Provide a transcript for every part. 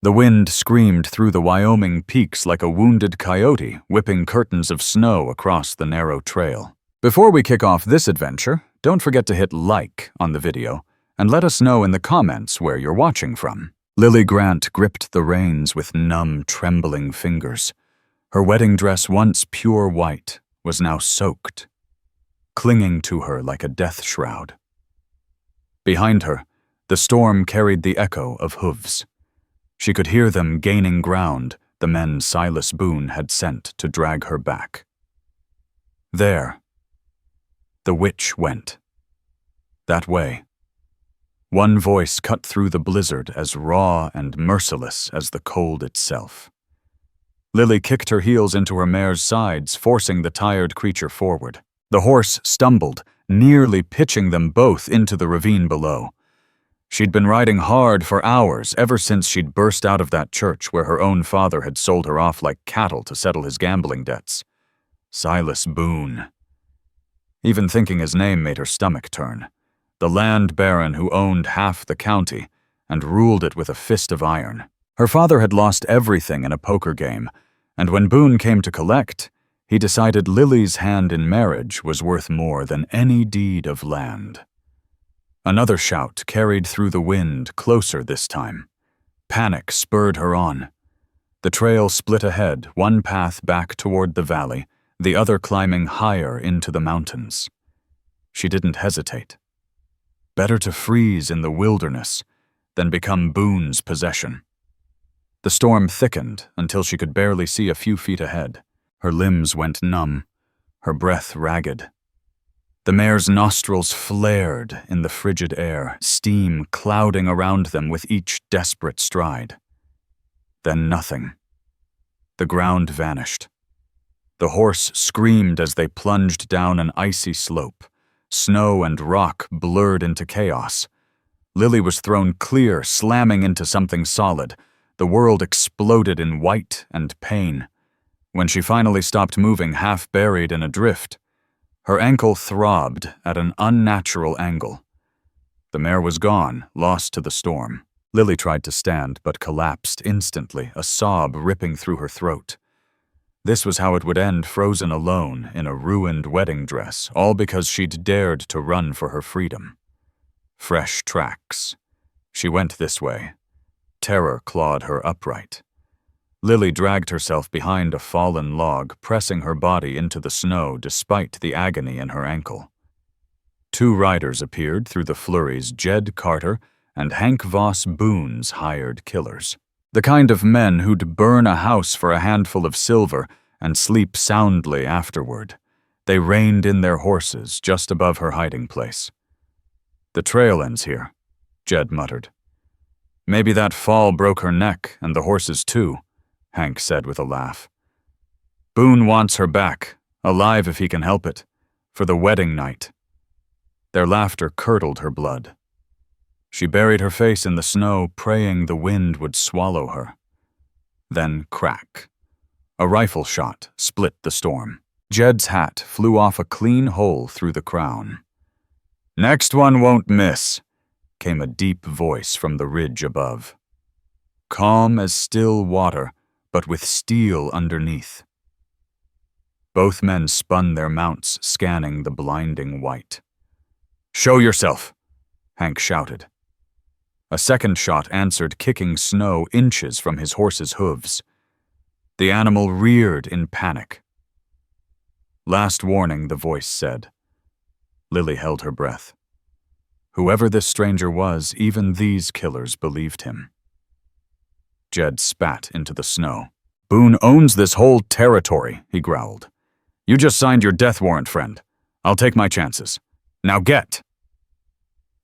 The wind screamed through the Wyoming peaks like a wounded coyote, whipping curtains of snow across the narrow trail. Before we kick off this adventure, don't forget to hit like on the video and let us know in the comments where you're watching from. Lily Grant gripped the reins with numb, trembling fingers. Her wedding dress, once pure white, was now soaked, clinging to her like a death shroud. Behind her, the storm carried the echo of hooves. She could hear them gaining ground, the men Silas Boone had sent to drag her back. There, the witch went. That way. One voice cut through the blizzard as raw and merciless as the cold itself. Lily kicked her heels into her mare's sides, forcing the tired creature forward. The horse stumbled, nearly pitching them both into the ravine below. She'd been riding hard for hours, ever since she'd burst out of that church where her own father had sold her off like cattle to settle his gambling debts. Silas Boone. Even thinking his name made her stomach turn. The land baron who owned half the county and ruled it with a fist of iron. Her father had lost everything in a poker game, and when Boone came to collect, he decided Lily's hand in marriage was worth more than any deed of land. Another shout carried through the wind, closer this time. Panic spurred her on. The trail split ahead, one path back toward the valley, the other climbing higher into the mountains. She didn't hesitate. Better to freeze in the wilderness than become Boone's possession. The storm thickened until she could barely see a few feet ahead. Her limbs went numb, her breath ragged. The mare's nostrils flared in the frigid air, steam clouding around them with each desperate stride. Then nothing. The ground vanished. The horse screamed as they plunged down an icy slope. Snow and rock blurred into chaos. Lily was thrown clear, slamming into something solid. The world exploded in white and pain. When she finally stopped moving, half buried in a drift, her ankle throbbed at an unnatural angle. The mare was gone, lost to the storm. Lily tried to stand, but collapsed instantly, a sob ripping through her throat. This was how it would end, frozen alone in a ruined wedding dress, all because she'd dared to run for her freedom. Fresh tracks. She went this way. Terror clawed her upright. Lily dragged herself behind a fallen log, pressing her body into the snow despite the agony in her ankle. Two riders appeared through the flurries, Jed Carter and Hank Voss Boone's hired killers. The kind of men who'd burn a house for a handful of silver and sleep soundly afterward. They reined in their horses just above her hiding place. "The trail ends here," Jed muttered. "Maybe that fall broke her neck, and the horses too," Hank said with a laugh. "Boone wants her back, alive if he can help it, for the wedding night." Their laughter curdled her blood. She buried her face in the snow, praying the wind would swallow her. Then crack. A rifle shot split the storm. Jed's hat flew off a clean hole through the crown. "Next one won't miss," came a deep voice from the ridge above. Calm as still water, but with steel underneath. Both men spun their mounts, scanning the blinding white. "Show yourself," Hank shouted. A second shot answered, kicking snow inches from his horse's hooves. The animal reared in panic. "Last warning," the voice said. Lily held her breath. Whoever this stranger was, even these killers believed him. Jed spat into the snow. "Boone owns this whole territory," he growled. "You just signed your death warrant, friend. I'll take my chances. Now get!"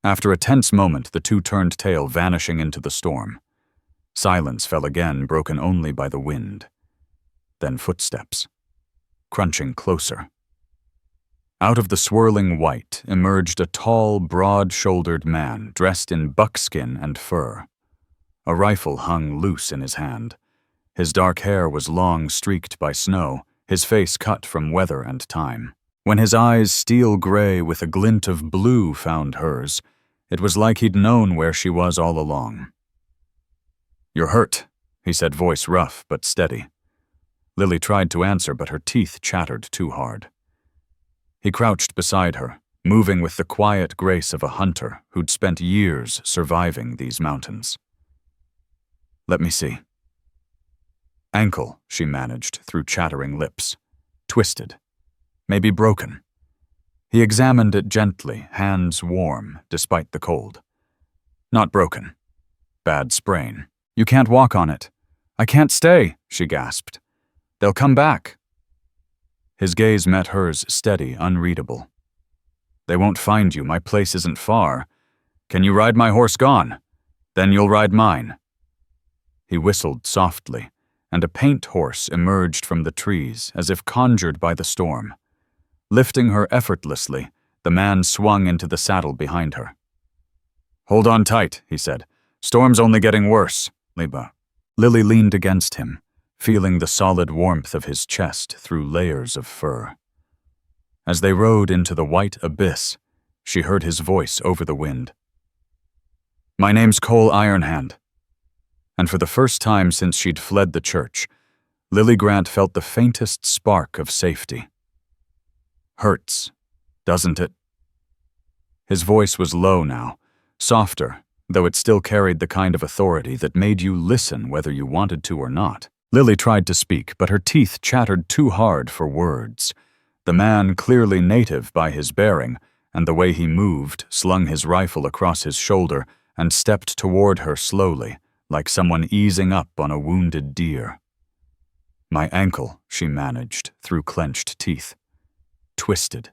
After a tense moment, the two turned tail, vanishing into the storm. Silence fell again, broken only by the wind. Then footsteps, crunching closer. Out of the swirling white emerged a tall, broad-shouldered man dressed in buckskin and fur. A rifle hung loose in his hand. His dark hair was long, streaked by snow, his face cut from weather and time. When his eyes, steel gray with a glint of blue, found hers, it was like he'd known where she was all along. "You're hurt," he said, voice rough but steady. Lily tried to answer, but her teeth chattered too hard. He crouched beside her, moving with the quiet grace of a hunter who'd spent years surviving these mountains. "Let me see." "Ankle," she managed through chattering lips. "Twisted. Maybe broken." He examined it gently, hands warm, despite the cold. "Not broken. Bad sprain. You can't walk on it." "I can't stay," she gasped. "They'll come back." His gaze met hers, steady, unreadable. "They won't find you. My place isn't far. Can you ride my horse gone? Then you'll ride mine." He whistled softly, and a paint horse emerged from the trees as if conjured by the storm. Lifting her effortlessly, the man swung into the saddle behind her. "Hold on tight," he said. "Storm's only getting worse." Lily leaned against him, feeling the solid warmth of his chest through layers of fur. As they rode into the white abyss, she heard his voice over the wind. "My name's Cole Ironhand." And for the first time since she'd fled the church, Lily Grant felt the faintest spark of safety. "Hurts, doesn't it?" His voice was low now, softer, though it still carried the kind of authority that made you listen whether you wanted to or not. Lily tried to speak, but her teeth chattered too hard for words. The man, clearly native by his bearing, and the way he moved, slung his rifle across his shoulder and stepped toward her slowly, like someone easing up on a wounded deer. "My ankle," she managed through clenched teeth. "Twisted.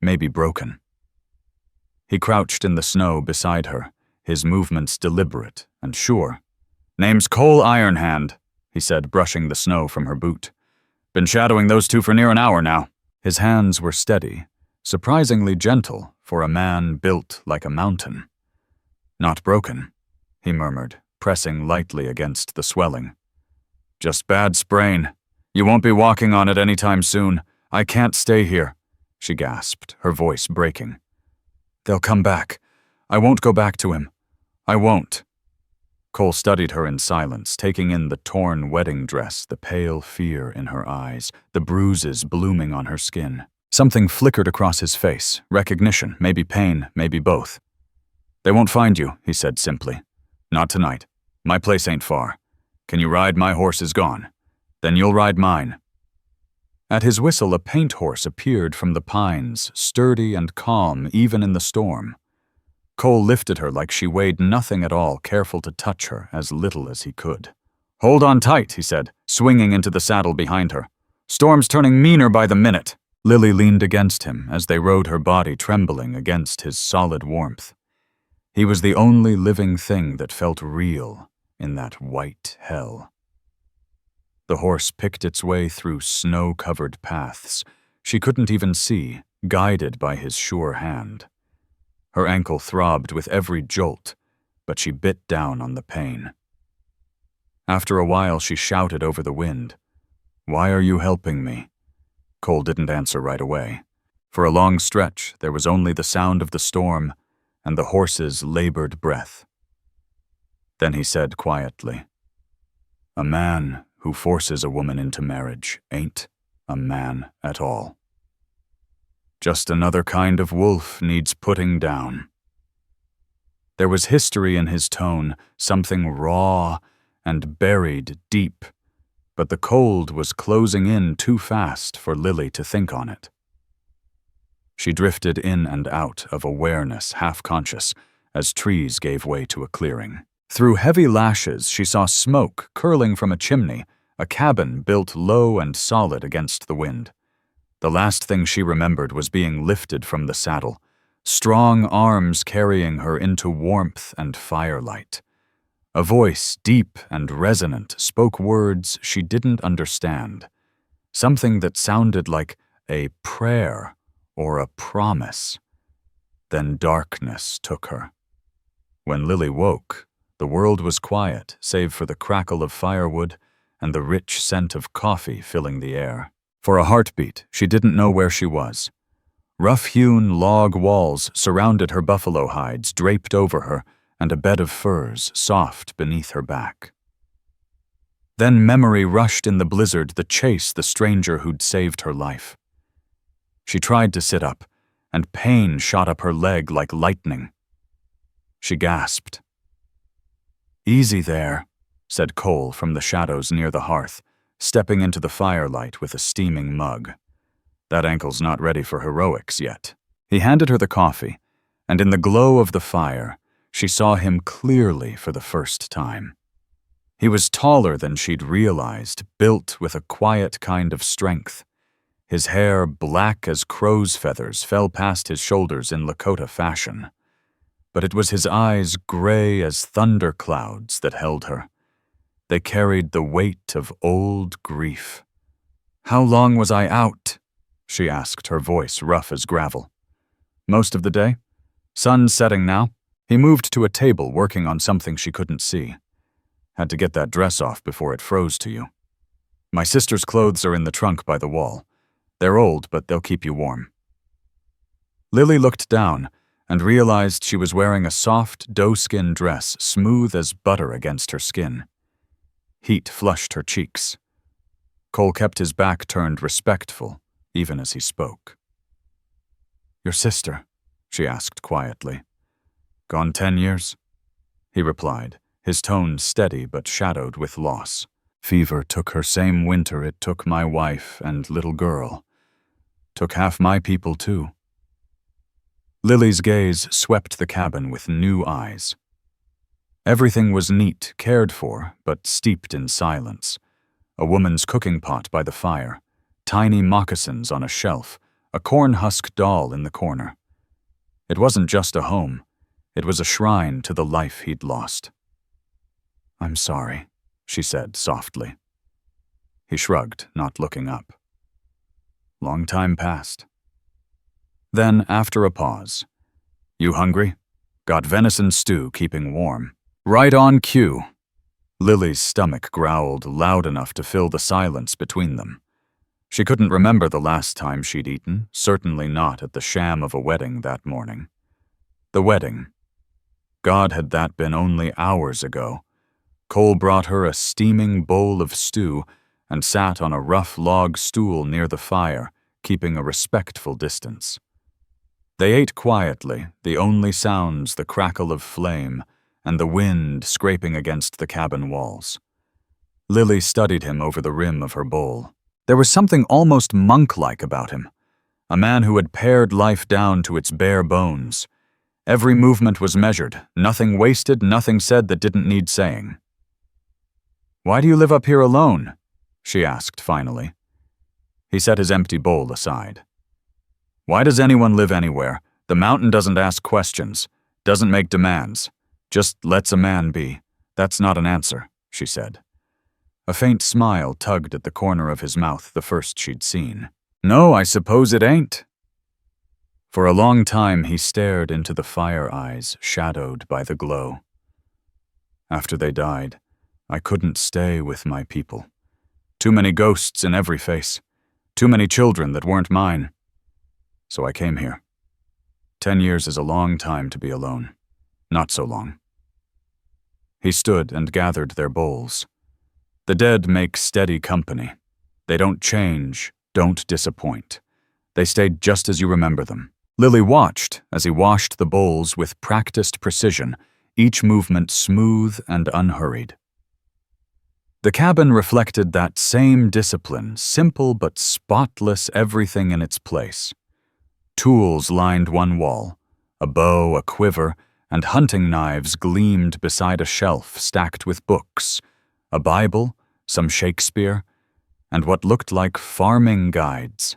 Maybe broken." He crouched in the snow beside her, his movements deliberate and sure. "Name's Cole Ironhand," he said, brushing the snow from her boot. "Been shadowing those two for near an hour now." His hands were steady, surprisingly gentle for a man built like a mountain. "Not broken," he murmured, pressing lightly against the swelling. "Just bad sprain. You won't be walking on it anytime soon. I can't stay here," she gasped, her voice breaking. "They'll come back. I won't go back to him. I won't." Cole studied her in silence, taking in the torn wedding dress, the pale fear in her eyes, the bruises blooming on her skin. Something flickered across his face, recognition, maybe pain, maybe both. "They won't find you," he said simply. "Not tonight. My place ain't far. Can you ride my horse is gone? Then you'll ride mine." At his whistle, a paint horse appeared from the pines, sturdy and calm even in the storm. Cole lifted her like she weighed nothing at all, careful to touch her as little as he could. "Hold on tight," he said, swinging into the saddle behind her. "Storm's turning meaner by the minute." Lily leaned against him as they rode, her body trembling against his solid warmth. He was the only living thing that felt real in that white hell. The horse picked its way through snow-covered paths she couldn't even see, guided by his sure hand. Her ankle throbbed with every jolt, but she bit down on the pain. After a while, she shouted over the wind, "Why are you helping me?" Cole didn't answer right away. For a long stretch, there was only the sound of the storm and the horse's labored breath. Then he said quietly, "A man who forces a woman into marriage ain't a man at all. Just another kind of wolf needs putting down." There was history in his tone, something raw and buried deep, but the cold was closing in too fast for Lily to think on it. She drifted in and out of awareness, half-conscious, as trees gave way to a clearing. Through heavy lashes, she saw smoke curling from a chimney, a cabin built low and solid against the wind. The last thing she remembered was being lifted from the saddle, strong arms carrying her into warmth and firelight. A voice, deep and resonant, spoke words she didn't understand, something that sounded like a prayer or a promise. Then darkness took her. When Lily woke, the world was quiet, save for the crackle of firewood and the rich scent of coffee filling the air. For a heartbeat, she didn't know where she was. Rough-hewn log walls surrounded her buffalo hides, draped over her, and a bed of furs soft beneath her back. Then memory rushed in the blizzard to chase the stranger who'd saved her life. She tried to sit up, and pain shot up her leg like lightning. She gasped. "Easy there," said Cole from the shadows near the hearth, stepping into the firelight with a steaming mug. "That ankle's not ready for heroics yet." He handed her the coffee, and in the glow of the fire, she saw him clearly for the first time. He was taller than she'd realized, built with a quiet kind of strength. His hair, black as crow's feathers, fell past his shoulders in Lakota fashion. But it was his eyes, gray as thunder clouds, that held her. They carried the weight of old grief. "How long was I out?" she asked, her voice rough as gravel. "Most of the day. Sun's setting now." He moved to a table working on something she couldn't see. "Had to get that dress off before it froze to you. My sister's clothes are in the trunk by the wall. They're old, but they'll keep you warm." Lily looked down and realized she was wearing a soft, doe-skin dress, smooth as butter against her skin. Heat flushed her cheeks. Cole kept his back turned respectful, even as he spoke. "Your sister?" she asked quietly. "Gone 10 years?" he replied, his tone steady but shadowed with loss. "Fever took her same winter it took my wife and little girl. Took half my people, too." Lily's gaze swept the cabin with new eyes. Everything was neat, cared for, but steeped in silence. A woman's cooking pot by the fire, tiny moccasins on a shelf, a corn-husk doll in the corner. It wasn't just a home. It was a shrine to the life he'd lost. "I'm sorry," she said softly. He shrugged, not looking up. Long time passed. Then, after a pause, "You hungry? Got venison stew keeping warm." "Right on cue." Lily's stomach growled loud enough to fill the silence between them. She couldn't remember the last time she'd eaten, certainly not at the sham of a wedding that morning. The wedding. God, had that been only hours ago. Cole brought her a steaming bowl of stew and sat on a rough log stool near the fire, keeping a respectful distance. They ate quietly, the only sounds the crackle of flame and the wind scraping against the cabin walls. Lily studied him over the rim of her bowl. There was something almost monk-like about him, a man who had pared life down to its bare bones. Every movement was measured, nothing wasted, nothing said that didn't need saying. "Why do you live up here alone?" she asked finally. He set his empty bowl aside. "Why does anyone live anywhere? The mountain doesn't ask questions, doesn't make demands, just lets a man be. That's not an answer," she said. A faint smile tugged at the corner of his mouth, the first she'd seen. "No, I suppose it ain't." For a long time he stared into the fire eyes, shadowed by the glow. "After they died, I couldn't stay with my people. Too many ghosts in every face. Too many children that weren't mine. So I came here. 10 years is a long time to be alone. Not so long." He stood and gathered their bowls. The dead make steady company. They don't change, don't disappoint. They stayed just as you remember them. Lily watched as he washed the bowls with practiced precision, each movement smooth and unhurried. The cabin reflected that same discipline, simple but spotless, everything in its place. Tools lined one wall, a bow, a quiver, and hunting knives gleamed beside a shelf stacked with books, a Bible, some Shakespeare, and what looked like farming guides.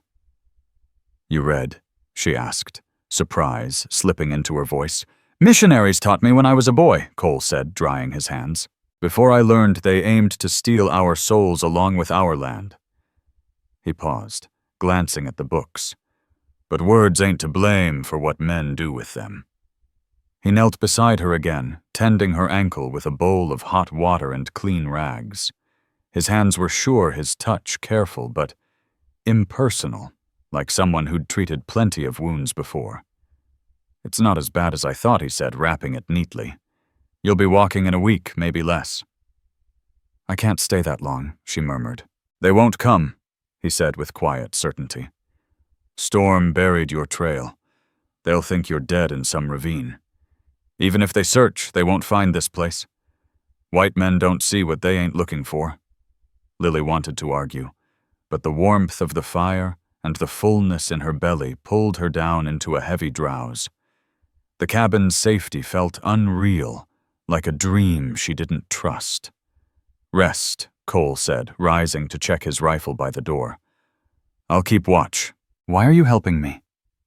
"You read?" she asked, surprise slipping into her voice. "Missionaries taught me when I was a boy," Cole said, drying his hands. "Before I learned they aimed to steal our souls along with our land." He paused, glancing at the books. "But words ain't to blame for what men do with them." He knelt beside her again, tending her ankle with a bowl of hot water and clean rags. His hands were sure, his touch careful, but impersonal, like someone who'd treated plenty of wounds before. "It's not as bad as I thought," he said, wrapping it neatly. "You'll be walking in a week, maybe less." I can't stay that long, she murmured. They won't come, he said with quiet certainty. Storm buried your trail. They'll think you're dead in some ravine. Even if they search, they won't find this place. White men don't see what they ain't looking for. Lily wanted to argue, but the warmth of the fire and the fullness in her belly pulled her down into a heavy drowse. The cabin's safety felt unreal, like a dream she didn't trust. Rest, Cole said, rising to check his rifle by the door. I'll keep watch. Why are you helping me?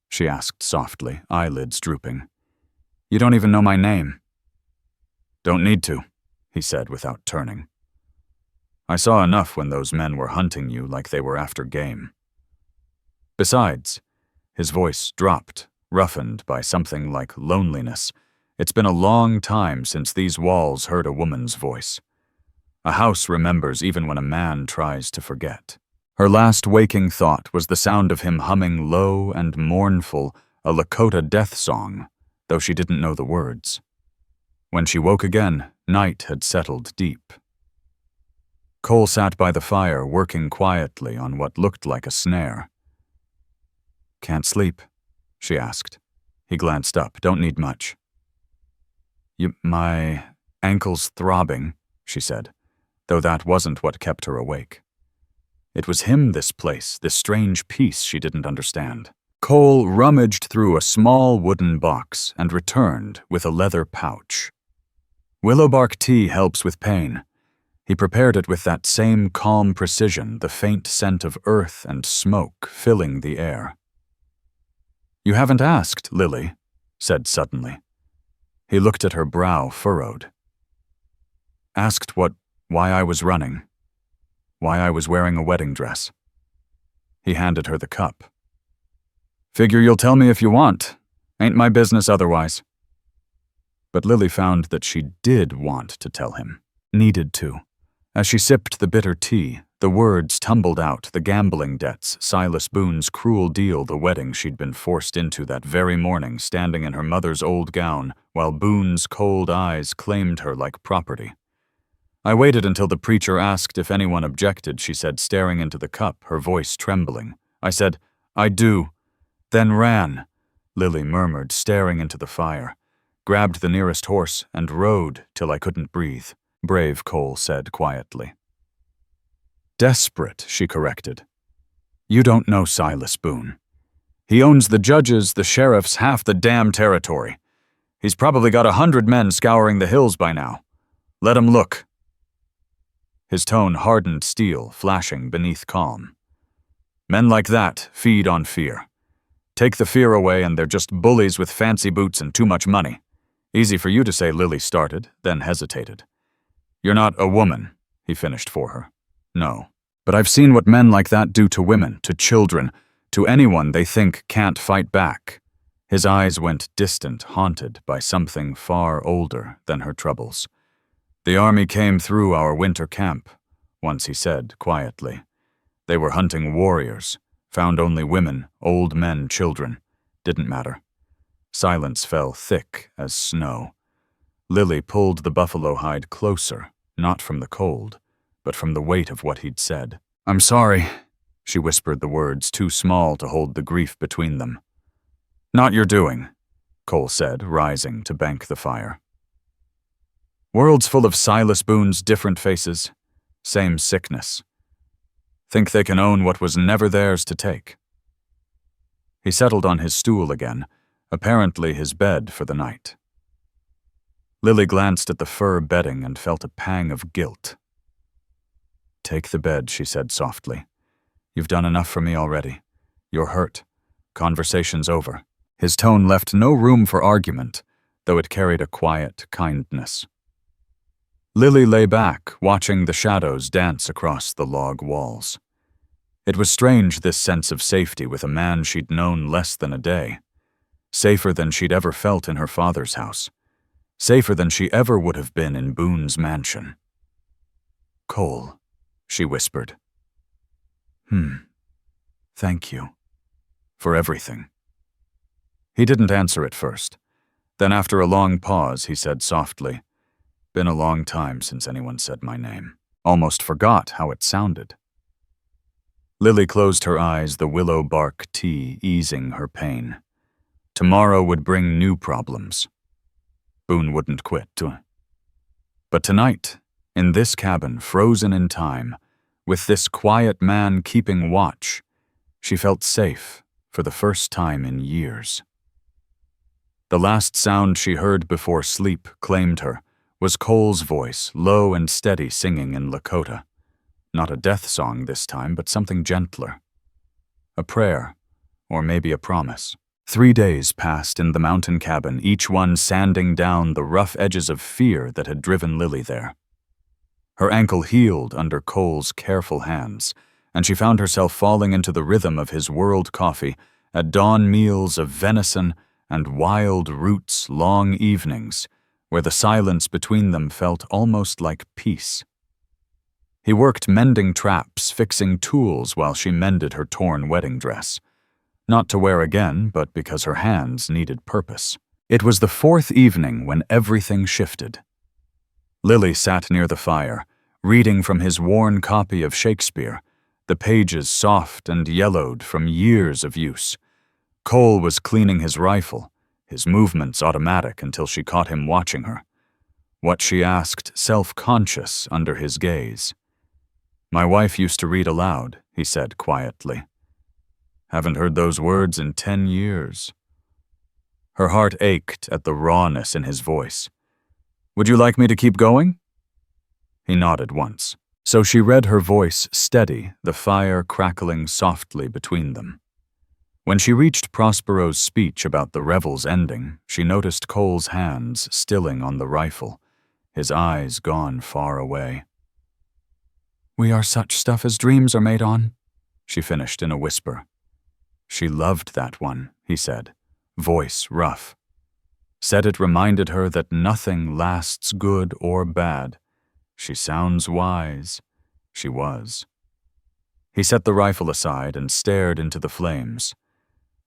She asked softly, eyelids drooping. You don't even know my name. Don't need to, he said without turning. I saw enough when those men were hunting you like they were after game. Besides, his voice dropped, roughened by something like loneliness. It's been a long time since these walls heard a woman's voice. A house remembers even when a man tries to forget. Her last waking thought was the sound of him humming low and mournful a Lakota death song, though she didn't know the words. When she woke again, night had settled deep. Cole sat by the fire, working quietly on what looked like a snare. Can't sleep? She asked. He glanced up. Don't need much. My ankle's throbbing, she said, though that wasn't what kept her awake. It was him, this place, this strange peace she didn't understand. Cole rummaged through a small wooden box and returned with a leather pouch. Willowbark tea helps with pain. He prepared it with that same calm precision, the faint scent of earth and smoke filling the air. You haven't asked, Lily, said suddenly. He looked at her brow furrowed. Asked why I was running. Why I was wearing a wedding dress. He handed her the cup. Figure you'll tell me if you want. Ain't my business otherwise. But Lily found that she did want to tell him. Needed to. As she sipped the bitter tea, the words tumbled out, the gambling debts, Silas Boone's cruel deal, the wedding she'd been forced into that very morning, standing in her mother's old gown, while Boone's cold eyes claimed her like property. I waited until the preacher asked if anyone objected, she said, staring into the cup, her voice trembling. I said, I do. Then ran, Lily murmured, staring into the fire. Grabbed the nearest horse and rode till I couldn't breathe, brave Cole said quietly. Desperate, she corrected. You don't know Silas Boone. He owns the judges, the sheriffs, half the damn territory. He's probably got 100 men scouring the hills by now. Let 'em look. His tone hardened steel, flashing beneath calm. Men like that feed on fear. Take the fear away and they're just bullies with fancy boots and too much money. Easy for you to say, Lily started, then hesitated. You're not a woman, he finished for her. No. But I've seen what men like that do to women, to children, to anyone they think can't fight back. His eyes went distant, haunted by something far older than her troubles. The army came through our winter camp, once he said quietly. They were hunting warriors, found only women, old men, children. Didn't matter. Silence fell thick as snow. Lily pulled the buffalo hide closer, not from the cold, but from the weight of what he'd said. I'm sorry, she whispered the words too small to hold the grief between them. Not your doing, Cole said, rising to bank the fire. World's full of Silas Boone's different faces, same sickness. Think they can own what was never theirs to take. He settled on his stool again, apparently his bed for the night. Lily glanced at the fur bedding and felt a pang of guilt. Take the bed, she said softly. You've done enough for me already. You're hurt. Conversation's over. His tone left no room for argument, though it carried a quiet kindness. Lily lay back, watching the shadows dance across the log walls. It was strange, this sense of safety with a man she'd known less than a day. Safer than she'd ever felt in her father's house. Safer than she ever would have been in Boone's mansion. Cole, she whispered. Thank you. For everything. He didn't answer at first. Then after a long pause, he said softly, Been a long time since anyone said my name. almost forgot how it sounded. Lily closed her eyes, the willow bark tea easing her pain. Tomorrow would bring new problems. Boone wouldn't quit. But tonight, in this cabin, frozen in time, with this quiet man keeping watch, she felt safe for the first time in years. The last sound she heard before sleep claimed her was Cole's voice, low and steady, singing in Lakota. Not a death song this time, but something gentler. A prayer, or maybe a promise. 3 days passed in the mountain cabin, each one sanding down the rough edges of fear that had driven Lily there. Her ankle healed under Cole's careful hands, and she found herself falling into the rhythm of his world coffee at dawn meals of venison and wild roots, long evenings, where the silence between them felt almost like peace. He worked mending traps, fixing tools while she mended her torn wedding dress. Not to wear again, but because her hands needed purpose. It was the 4th evening when everything shifted. Lily sat near the fire, reading from his worn copy of Shakespeare, the pages soft and yellowed from years of use. Cole was cleaning his rifle, his movements automatic until she caught him watching her. What she asked, self-conscious under his gaze. "My wife used to read aloud," he said quietly. "Haven't heard those words in 10 years. Her heart ached at the rawness in his voice. "Would you like me to keep going?" He nodded once. So she read, her voice steady, the fire crackling softly between them. When she reached Prospero's speech about the revel's ending, she noticed Cole's hands stilling on the rifle, his eyes gone far away. "We are such stuff as dreams are made on," she finished in a whisper. She loved that one, he said, voice rough. Said it reminded her that nothing lasts good or bad. She sounds wise. She was. He set the rifle aside and stared into the flames.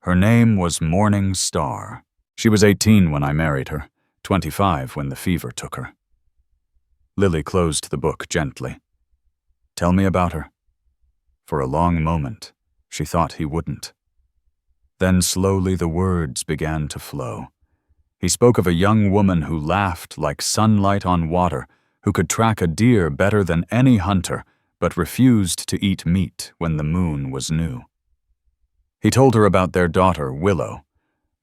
Her name was Morning Star. She was 18 when I married her, 25 when the fever took her. Lily closed the book gently. "Tell me about her." For a long moment, she thought he wouldn't. Then slowly the words began to flow. He spoke of a young woman who laughed like sunlight on water, who could track a deer better than any hunter, but refused to eat meat when the moon was new. He told her about their daughter, Willow,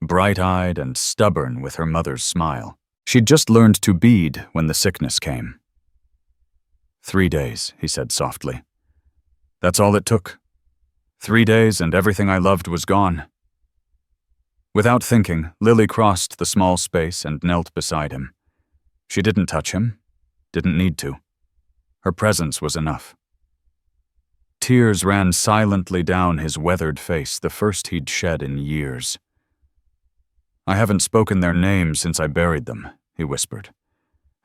bright-eyed and stubborn with her mother's smile. She'd just learned to bead when the sickness came. 3 days, he said softly. That's all it took. 3 days and everything I loved was gone. Without thinking, Lily crossed the small space and knelt beside him. She didn't touch him, didn't need to. Her presence was enough. Tears ran silently down his weathered face, the first he'd shed in years. I haven't spoken their names since I buried them, he whispered.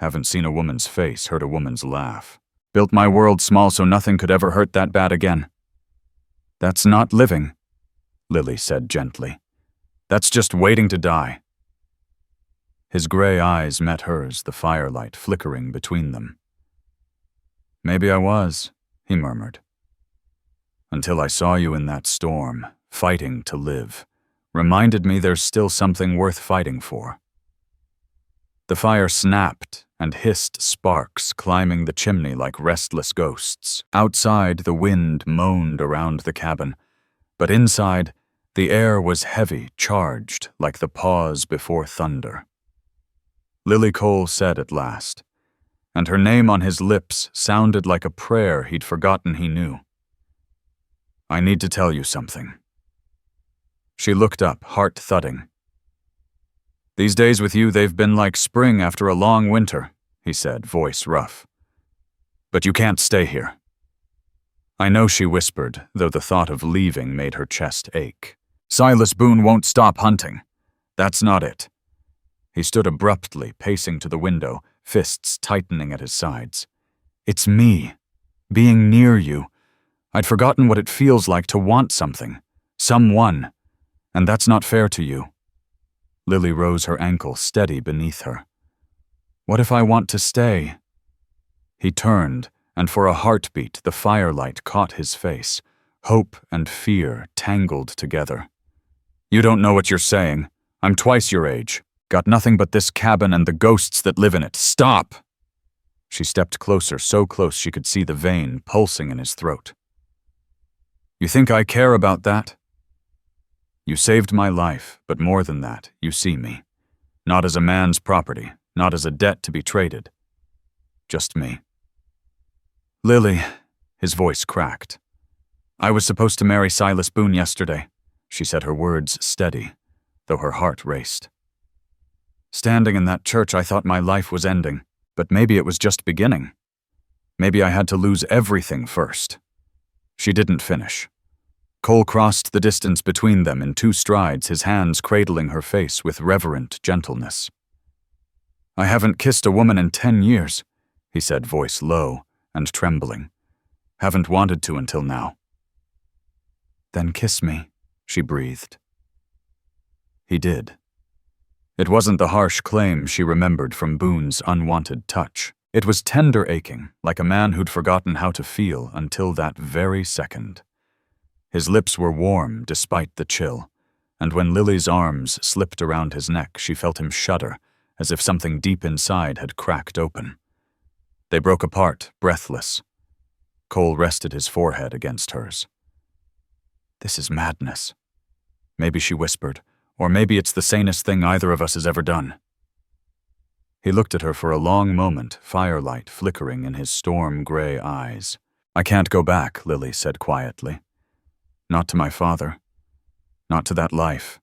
Haven't seen a woman's face, heard a woman's laugh. Built my world small so nothing could ever hurt that bad again. That's not living, Lily said gently. That's just waiting to die. His gray eyes met hers, the firelight flickering between them. Maybe I was, he murmured. Until I saw you in that storm, fighting to live, reminded me there's still something worth fighting for. The fire snapped and hissed sparks climbing the chimney like restless ghosts. Outside, the wind moaned around the cabin, but inside, the air was heavy, charged, like the pause before thunder. Lily Cole said at last, and her name on his lips sounded like a prayer he'd forgotten he knew. I need to tell you something. She looked up, heart thudding. These days with you, they've been like spring after a long winter, he said, voice rough. But you can't stay here. I know, she whispered, though the thought of leaving made her chest ache. Silas Boone won't stop hunting. That's not it. He stood abruptly, pacing to the window, fists tightening at his sides. It's me, being near you. I'd forgotten what it feels like to want something, someone, and that's not fair to you. Lily rose her ankle steady beneath her. What if I want to stay? He turned, and for a heartbeat the firelight caught his face, hope and fear tangled together. "You don't know what you're saying. I'm twice your age. Got nothing but this cabin and the ghosts that live in it. Stop!" She stepped closer, so close she could see the vein pulsing in his throat. "You think I care about that? You saved my life, but more than that, you see me. Not as a man's property, not as a debt to be traded. Just me." "Lily," his voice cracked. "I was supposed to marry Silas Boone yesterday," she said, her words steady, though her heart raced. "Standing in that church, I thought my life was ending, but maybe it was just beginning. Maybe I had to lose everything first." She didn't finish. Cole crossed the distance between them in 2 strides, his hands cradling her face with reverent gentleness. "I haven't kissed a woman in 10 years, he said, voice low and trembling. "Haven't wanted to until now." "Then kiss me," she breathed. He did. It wasn't the harsh claim she remembered from Boone's unwanted touch. It was tender aching, like a man who'd forgotten how to feel until that very second. His lips were warm despite the chill, and when Lily's arms slipped around his neck, she felt him shudder, as if something deep inside had cracked open. They broke apart, breathless. Cole rested his forehead against hers. "This is madness," maybe she whispered, "or maybe it's the sanest thing either of us has ever done." He looked at her for a long moment, firelight flickering in his storm-gray eyes. "I can't go back," Lily said quietly. "Not to my father. Not to that life.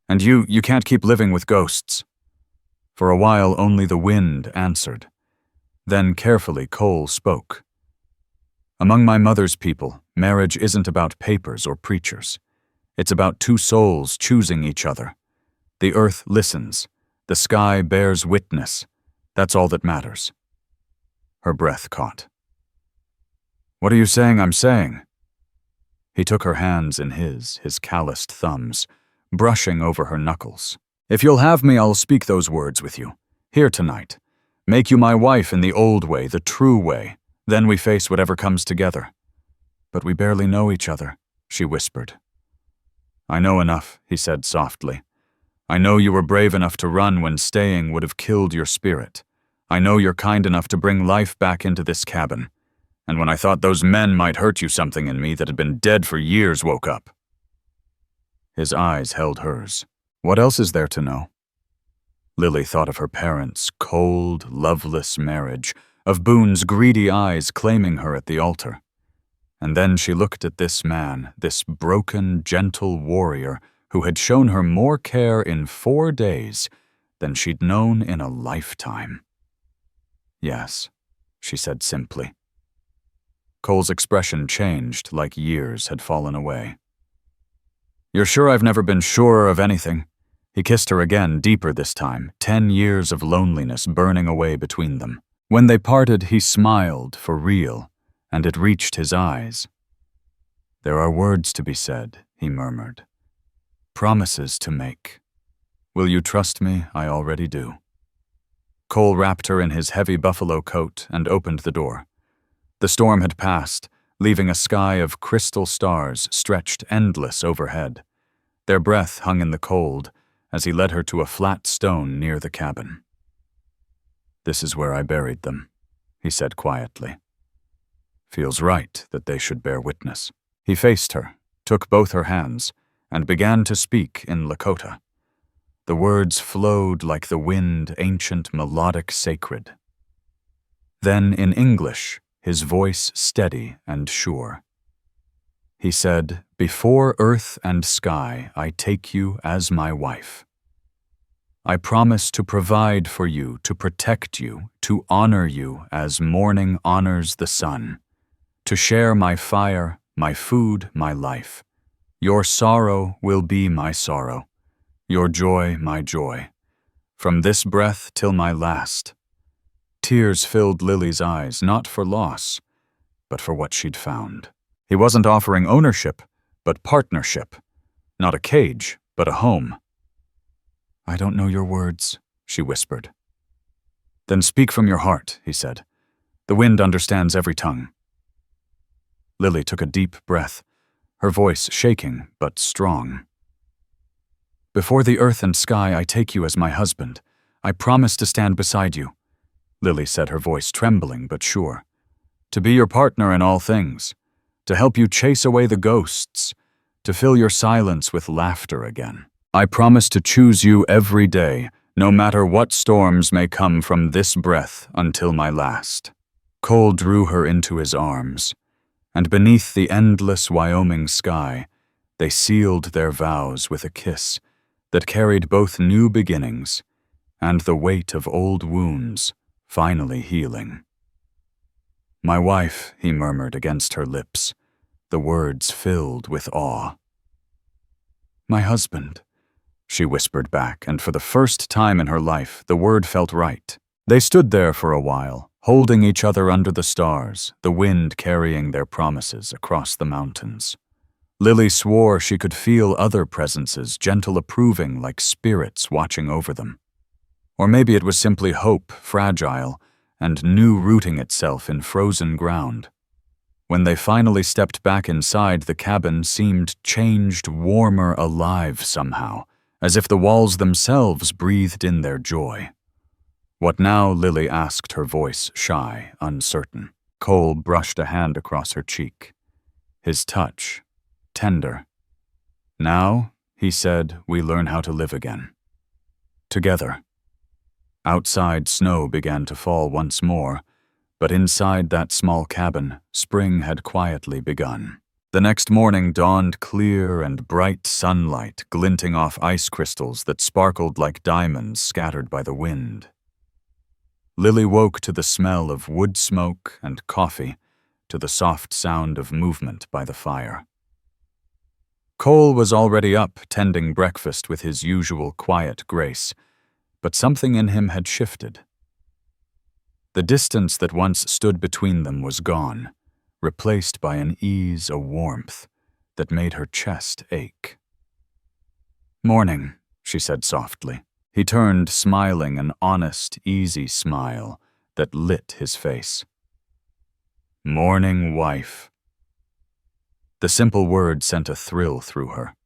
And you can't keep living with ghosts." For a while, only the wind answered. Then carefully, Cole spoke. "Among my mother's people, marriage isn't about papers or preachers. It's about 2 souls choosing each other. The earth listens. The sky bears witness. That's all that matters." Her breath caught. "What are you saying I'm saying?" He took her hands in his calloused thumbs, brushing over her knuckles. "If you'll have me, I'll speak those words with you. Here tonight. Make you my wife in the old way, the true way. Then we face whatever comes together." "But we barely know each other," she whispered. "I know enough," he said softly. "I know you were brave enough to run when staying would have killed your spirit. I know you're kind enough to bring life back into this cabin. And when I thought those men might hurt you, something in me that had been dead for years woke up." His eyes held hers. "What else is there to know?" Lily thought of her parents' cold, loveless marriage, of Boone's greedy eyes claiming her at the altar. And then she looked at this man, this broken, gentle warrior who had shown her more care in 4 days than she'd known in a lifetime. "Yes," she said simply. Cole's expression changed like years had fallen away. "You're sure I've never been surer of anything?" He kissed her again, deeper this time, 10 years of loneliness burning away between them. When they parted, he smiled for real, and it reached his eyes. "There are words to be said," he murmured. "Promises to make. Will you trust me? I already do." Cole wrapped her in his heavy buffalo coat and opened the door. The storm had passed, leaving a sky of crystal stars stretched endless overhead. Their breath hung in the cold as he led her to a flat stone near the cabin. "This is where I buried them," he said quietly. "Feels right that they should bear witness." He faced her, took both her hands, and began to speak in Lakota. The words flowed like the wind, ancient, melodic, sacred. Then in English, his voice steady and sure. He said, "Before earth and sky, I take you as my wife. I promise to provide for you, to protect you, to honor you as morning honors the sun, to share my fire, my food, my life. Your sorrow will be my sorrow, your joy my joy, from this breath till my last." Tears filled Lily's eyes, not for loss, but for what she'd found. He wasn't offering ownership, but partnership. Not a cage, but a home. "I don't know your words," she whispered. "Then speak from your heart," he said. The wind understands every tongue." Lily took a deep breath, her voice shaking but strong. "Before the earth and sky, I take you as my husband. I promise to stand beside you," Lily said, her voice trembling but sure. "To be your partner in all things, to help you chase away the ghosts, to fill your silence with laughter again. I promise to choose you every day, no matter what storms may come from this breath until my last." Cole drew her into his arms, and beneath the endless Wyoming sky, they sealed their vows with a kiss that carried both new beginnings and the weight of old wounds finally healing. "My wife," he murmured against her lips, the words filled with awe. "My husband," she whispered back, and for the first time in her life, the word felt right. They stood there for a while, holding each other under the stars, the wind carrying their promises across the mountains. Lily swore she could feel other presences, gentle approving like spirits watching over them. Or maybe it was simply hope, fragile, and new rooting itself in frozen ground. When they finally stepped back inside, the cabin seemed changed, warmer, alive somehow, as if the walls themselves breathed in their joy. "What now?" Lily asked, her voice shy, uncertain. Cole brushed a hand across her cheek, his touch tender. "Now," he said, "we learn how to live again. Together." Outside, snow began to fall once more, but inside that small cabin, spring had quietly begun. The next morning dawned clear and bright sunlight glinting off ice crystals that sparkled like diamonds scattered by the wind. Lily woke to the smell of wood smoke and coffee, to the soft sound of movement by the fire. Cole was already up, tending breakfast with his usual quiet grace, but something in him had shifted. The distance that once stood between them was gone, replaced by an ease, a warmth that made her chest ache. "Morning," she said softly. He turned, smiling, an honest, easy smile that lit his face. "Morning, wife." The simple word sent a thrill through her.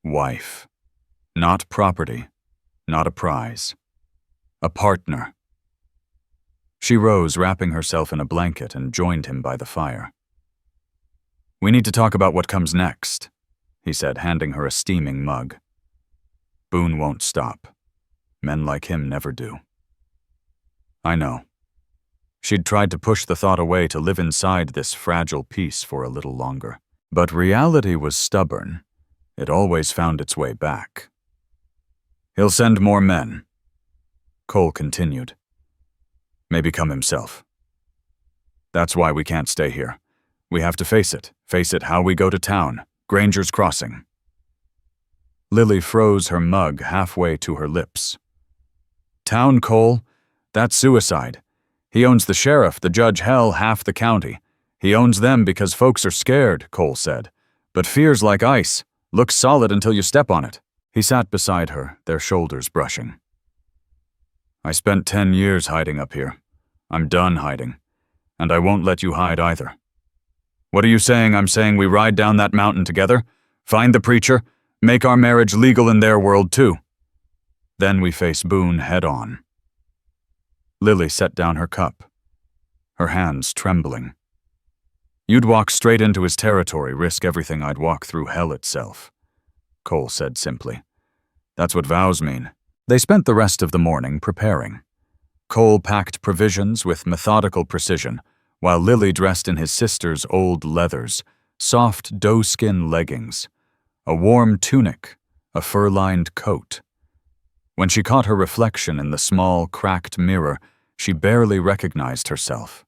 Wife. Not property, not a prize. A partner. She rose, wrapping herself in a blanket, and joined him by the fire. "We need to talk about what comes next," he said, handing her a steaming mug. "Boone won't stop. Men like him never do." "I know." She'd tried to push the thought away, to live inside this fragile peace for a little longer. But reality was stubborn. It always found its way back. "He'll send more men," Cole continued. "Maybe come himself. That's why we can't stay here. We have to face it how we go to town, Granger's Crossing." Lily froze her mug halfway to her lips. "Town, Cole? That's suicide. He owns the sheriff, the judge, hell, half the county. He owns them because folks are scared," Cole said. "But fear's like ice, looks solid until you step on it." He sat beside her, their shoulders brushing. "I spent 10 years hiding up here. I'm done hiding. And I won't let you hide either." "What are you saying?" "I'm saying we ride down that mountain together, find the preacher, make our marriage legal in their world too. Then we face Boone head on." Lily set down her cup, her hands trembling. "You'd walk straight into his territory, risk everything. I'd walk through hell itself," Cole said simply. "That's what vows mean." They spent the rest of the morning preparing. Cole packed provisions with methodical precision, while Lily dressed in his sister's old leathers, soft doeskin leggings, a warm tunic, a fur-lined coat. When she caught her reflection in the small, cracked mirror, she barely recognized herself.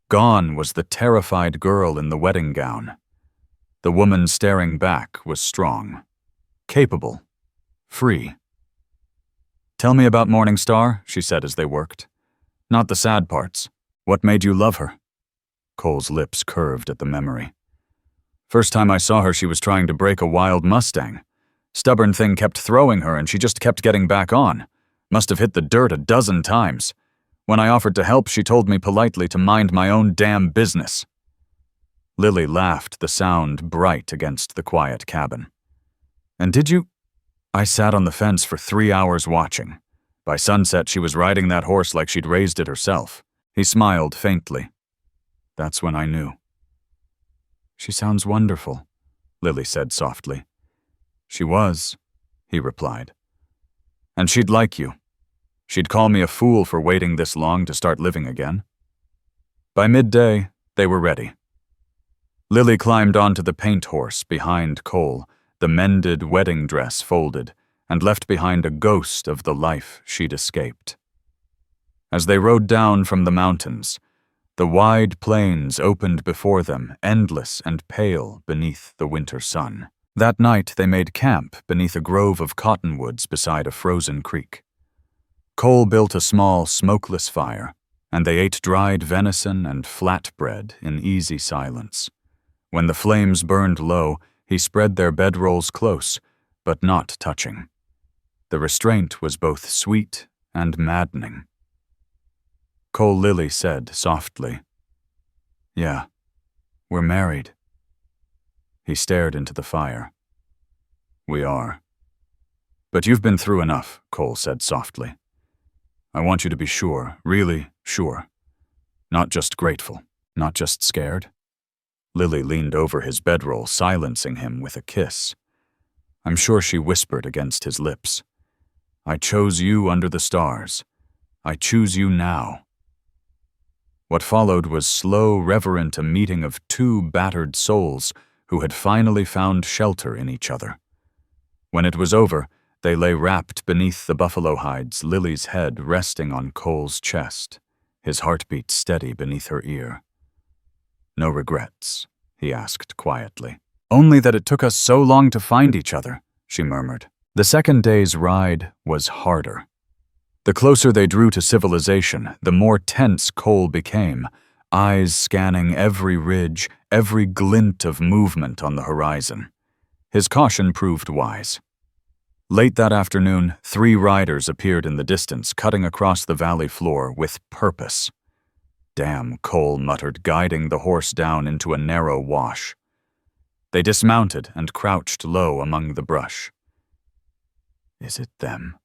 Gone was the terrified girl in the wedding gown. The woman staring back was strong, capable, free. "Tell me about Morning Star," she said as they worked. "Not the sad parts. What made you love her?" Cole's lips curved at the memory. "First time I saw her, she was trying to break a wild Mustang. Stubborn thing kept throwing her and she just kept getting back on. Must have hit the dirt a dozen times. When I offered to help, she told me politely to mind my own damn business." Lily laughed, the sound bright against the quiet cabin. "And did you—" "I sat on the fence for 3 hours watching. By sunset, she was riding that horse like she'd raised it herself." He smiled faintly. "That's when I knew." "She sounds wonderful," Lily said softly. "She was," he replied. "And she'd like you. She'd call me a fool for waiting this long to start living again." By midday, they were ready. Lily climbed onto the paint horse behind Cole, the mended wedding dress folded, and left behind a ghost of the life she'd escaped. As they rode down from the mountains, the wide plains opened before them, endless and pale beneath the winter sun. That night they made camp beneath a grove of cottonwoods beside a frozen creek. Cole built a small, smokeless fire, and they ate dried venison and flatbread in easy silence. When the flames burned low, he spread their bedrolls close, but not touching. The restraint was both sweet and maddening. Cole Lily said softly, "Yeah, we're married." He stared into the fire. "We are. But you've been through enough," Cole said softly. "I want you to be sure, really sure. Not just grateful, not just scared." Lily leaned over his bedroll, silencing him with a kiss. I'm sure she whispered against his lips. "I chose you under the stars. I choose you now." What followed was slow, reverent, a meeting of two battered souls who had finally found shelter in each other. When it was over, they lay wrapped beneath the buffalo hides, Lily's head resting on Cole's chest, his heartbeat steady beneath her ear. "No regrets?" he asked quietly. "Only that it took us so long to find each other," she murmured. The second day's ride was harder. The closer they drew to civilization, the more tense Cole became, eyes scanning every ridge, every glint of movement on the horizon. His caution proved wise. Late that afternoon, 3 riders appeared in the distance, cutting across the valley floor with purpose. "Damn," Cole muttered, guiding the horse down into a narrow wash. They dismounted and crouched low among the brush. "Is it them?"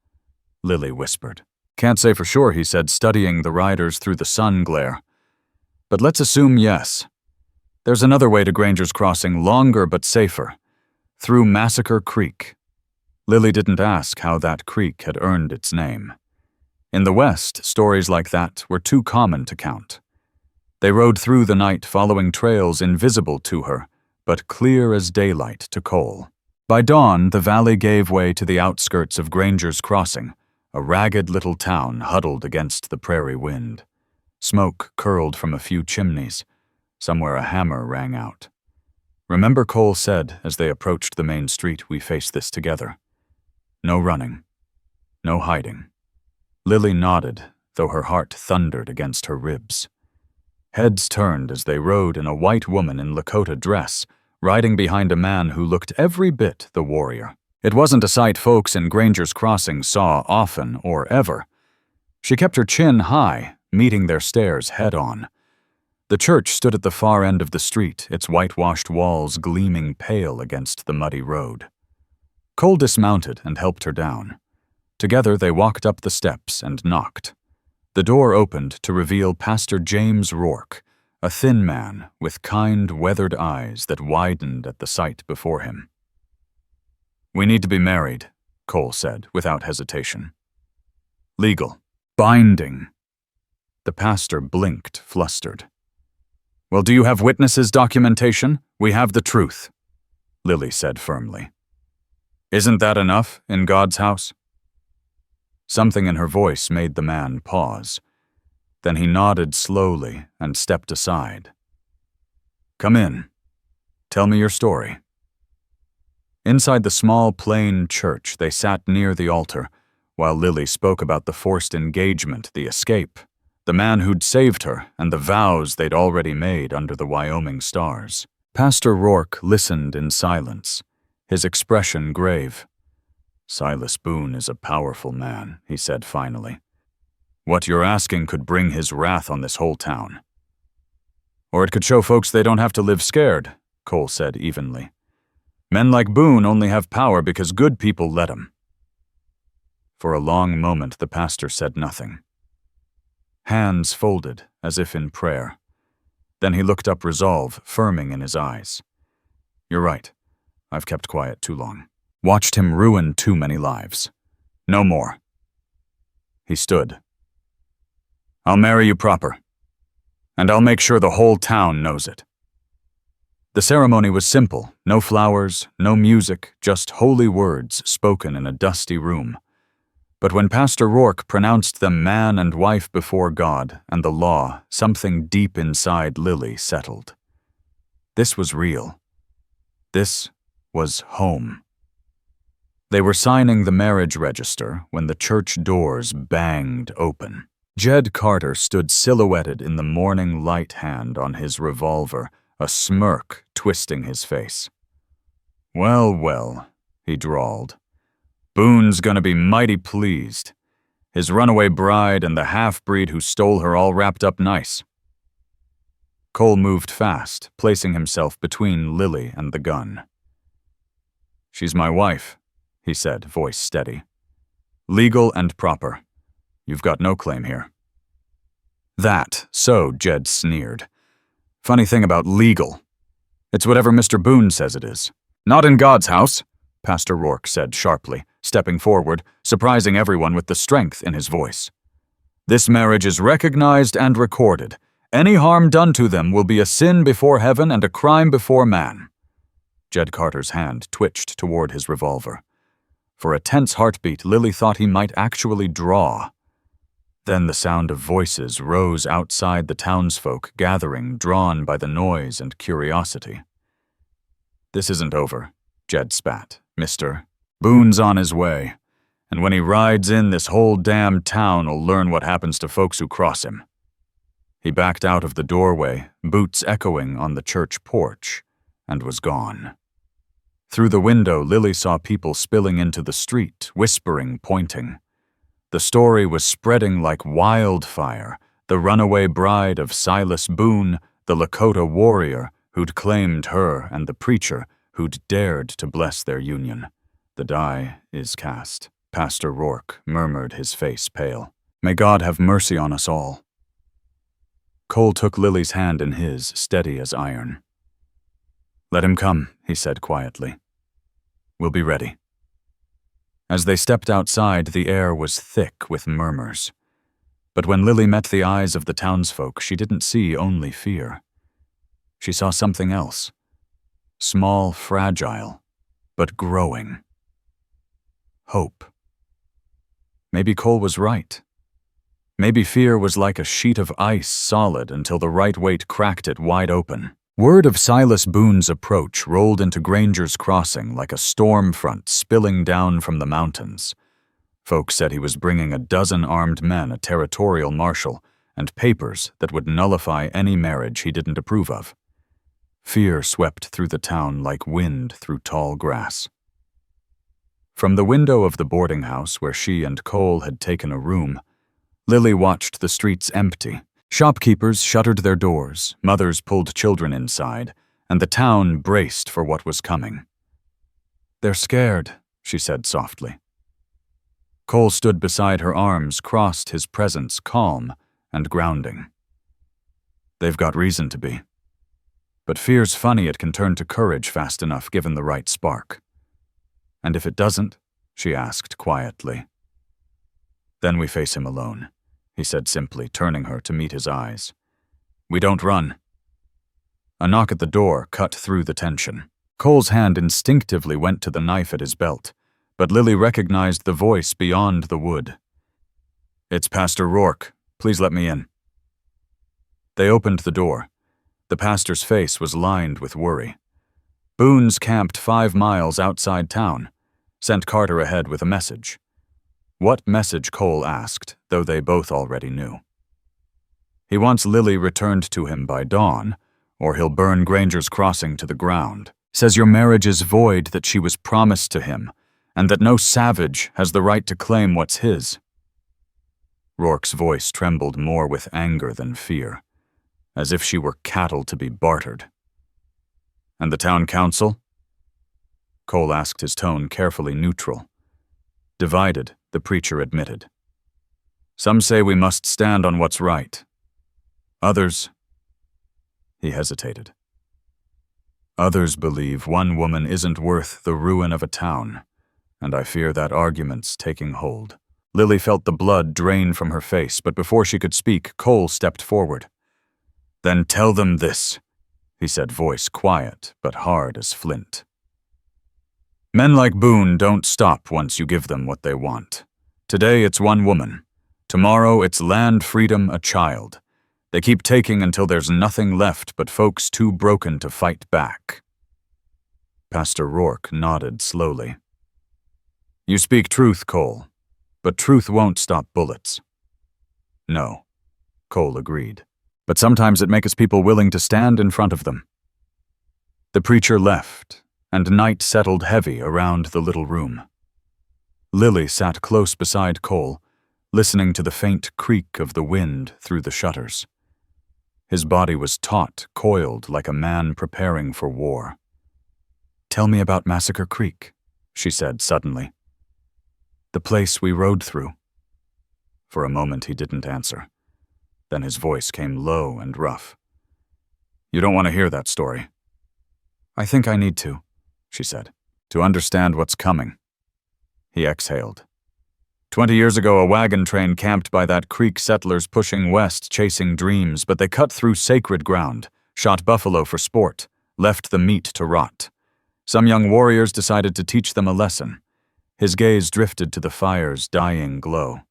Lily whispered. "Can't say for sure," he said, studying the riders through the sun glare. "But let's assume yes. There's another way to Granger's Crossing, longer but safer. Through Massacre Creek." Lily didn't ask how that creek had earned its name. In the West, stories like that were too common to count. They rode through the night following trails invisible to her, but clear as daylight to Cole. By dawn, the valley gave way to the outskirts of Granger's Crossing, a ragged little town huddled against the prairie wind. Smoke curled from a few chimneys. Somewhere a hammer rang out. "Remember," Cole said as they approached the main street, "we face this together. No running. No hiding." Lily nodded, though her heart thundered against her ribs. Heads turned as they rode in a white woman in Lakota dress, riding behind a man who looked every bit the warrior. It wasn't a sight folks in Granger's Crossing saw often or ever. She kept her chin high, meeting their stares head-on. The church stood at the far end of the street, its whitewashed walls gleaming pale against the muddy road. Cole dismounted and helped her down. Together they walked up the steps and knocked. The door opened to reveal Pastor James Rourke, a thin man with kind, weathered eyes that widened at the sight before him. "We need to be married," Cole said without hesitation. "Legal. Binding." The pastor blinked, flustered. "Well, do you have witnesses, documentation? We have the truth," Lily said firmly. "Isn't that enough in God's house?" Something in her voice made the man pause. Then he nodded slowly and stepped aside. "Come in. Tell me your story." Inside the small, plain church, they sat near the altar, while Lily spoke about the forced engagement, the escape, the man who'd saved her, and the vows they'd already made under the Wyoming stars. Pastor Rourke listened in silence, his expression grave. "Silas Boone is a powerful man," he said finally. What you're asking could bring his wrath on this whole town. Or it could show folks they don't have to live scared, Cole said evenly. Men like Boone only have power because good people let 'em. For a long moment the pastor said nothing. Hands folded, as if in prayer. Then he looked up, resolve firming in his eyes. You're right. I've kept quiet too long. Watched him ruin too many lives. No more. He stood. I'll marry you proper. And I'll make sure the whole town knows it. The ceremony was simple. No flowers, no music, just holy words spoken in a dusty room. But when Pastor Rourke pronounced them man and wife before God and the law, something deep inside Lily settled. This was real. This was home. They were signing the marriage register when the church doors banged open. Jed Carter stood silhouetted in the morning light, hand on his revolver, a smirk twisting his face. Well, well, he drawled. Boone's gonna be mighty pleased. His runaway bride and the half-breed who stole her all wrapped up nice. Cole moved fast, placing himself between Lily and the gun. She's my wife, he said, voice steady. Legal and proper. You've got no claim here. That, so, Jed sneered. Funny thing about legal. It's whatever Mr. Boone says it is. Not in God's house, Pastor Rourke said sharply, stepping forward, surprising everyone with the strength in his voice. This marriage is recognized and recorded. Any harm done to them will be a sin before heaven and a crime before man. Jed Carter's hand twitched toward his revolver. For a tense heartbeat, Lily thought he might actually draw. Then the sound of voices rose outside the townsfolk gathering, drawn by the noise and curiosity. This isn't over, Jed spat. Mr. Boone's on his way, and when he rides in, this whole damn town'll learn what happens to folks who cross him. He backed out of the doorway, boots echoing on the church porch, and was gone. Through the window, Lily saw people spilling into the street, whispering, pointing. The story was spreading like wildfire. The runaway bride of Silas Boone, the Lakota warrior who'd claimed her, and the preacher who'd dared to bless their union. The die is cast. Pastor Rourke murmured, his face pale. May God have mercy on us all. Cole took Lily's hand in his, steady as iron. Let him come, he said quietly. We'll be ready. As they stepped outside, the air was thick with murmurs. But when Lily met the eyes of the townsfolk, she didn't see only fear. She saw something else. Small, fragile, but growing. Hope. Maybe Cole was right. Maybe fear was like a sheet of ice, solid until the right weight cracked it wide open. Word of Silas Boone's approach rolled into Granger's Crossing like a storm front spilling down from the mountains. Folks said he was bringing 12 armed men, a territorial marshal, and papers that would nullify any marriage he didn't approve of. Fear swept through the town like wind through tall grass. From the window of the boarding house where she and Cole had taken a room, Lily watched the streets empty. Shopkeepers shuttered their doors, mothers pulled children inside, and the town braced for what was coming. They're scared, she said softly. Cole stood beside her, arms crossed, his presence calm and grounding. They've got reason to be. But fear's funny, it can turn to courage fast enough given the right spark. And if it doesn't, she asked quietly. Then we face him alone, he said simply, turning her to meet his eyes. We don't run. A knock at the door cut through the tension. Cole's hand instinctively went to the knife at his belt, but Lily recognized the voice beyond the wood. It's Pastor Rourke. Please let me in. They opened the door. The pastor's face was lined with worry. Boone's camped 5 miles outside town, sent Carter ahead with a message. What message, Cole asked, though they both already knew. He wants Lily returned to him by dawn, or he'll burn Granger's Crossing to the ground. Says your marriage is void, that she was promised to him, and that no savage has the right to claim what's his. Rourke's voice trembled more with anger than fear, as if she were cattle to be bartered. "And the town council?" Cole asked, his tone carefully neutral. Divided, the preacher admitted. "Some say we must stand on what's right. Others—" He hesitated. "Others believe one woman isn't worth the ruin of a town, and I fear that argument's taking hold." Lily felt the blood drain from her face, but before she could speak, Cole stepped forward. "Then tell them this," he said, voice quiet but hard as flint. "Men like Boone don't stop once you give them what they want. Today it's one woman. Tomorrow it's land, freedom, a child. They keep taking until there's nothing left but folks too broken to fight back." Pastor Rourke nodded slowly. "You speak truth, Cole, but truth won't stop bullets." "No," Cole agreed, "but sometimes it makes people willing to stand in front of them." The preacher left, and night settled heavy around the little room. Lily sat close beside Cole, listening to the faint creak of the wind through the shutters. His body was taut, coiled like a man preparing for war. "Tell me about Massacre Creek," she said suddenly. "The place we rode through." For a moment he didn't answer. Then his voice came low and rough. "You don't want to hear that story." "I think I need to," she said, "to understand what's coming." He exhaled. 20 years ago, a wagon train camped by that creek, settlers pushing west, chasing dreams, but they cut through sacred ground, shot buffalo for sport, left the meat to rot. Some young warriors decided to teach them a lesson. His gaze drifted to the fire's dying glow.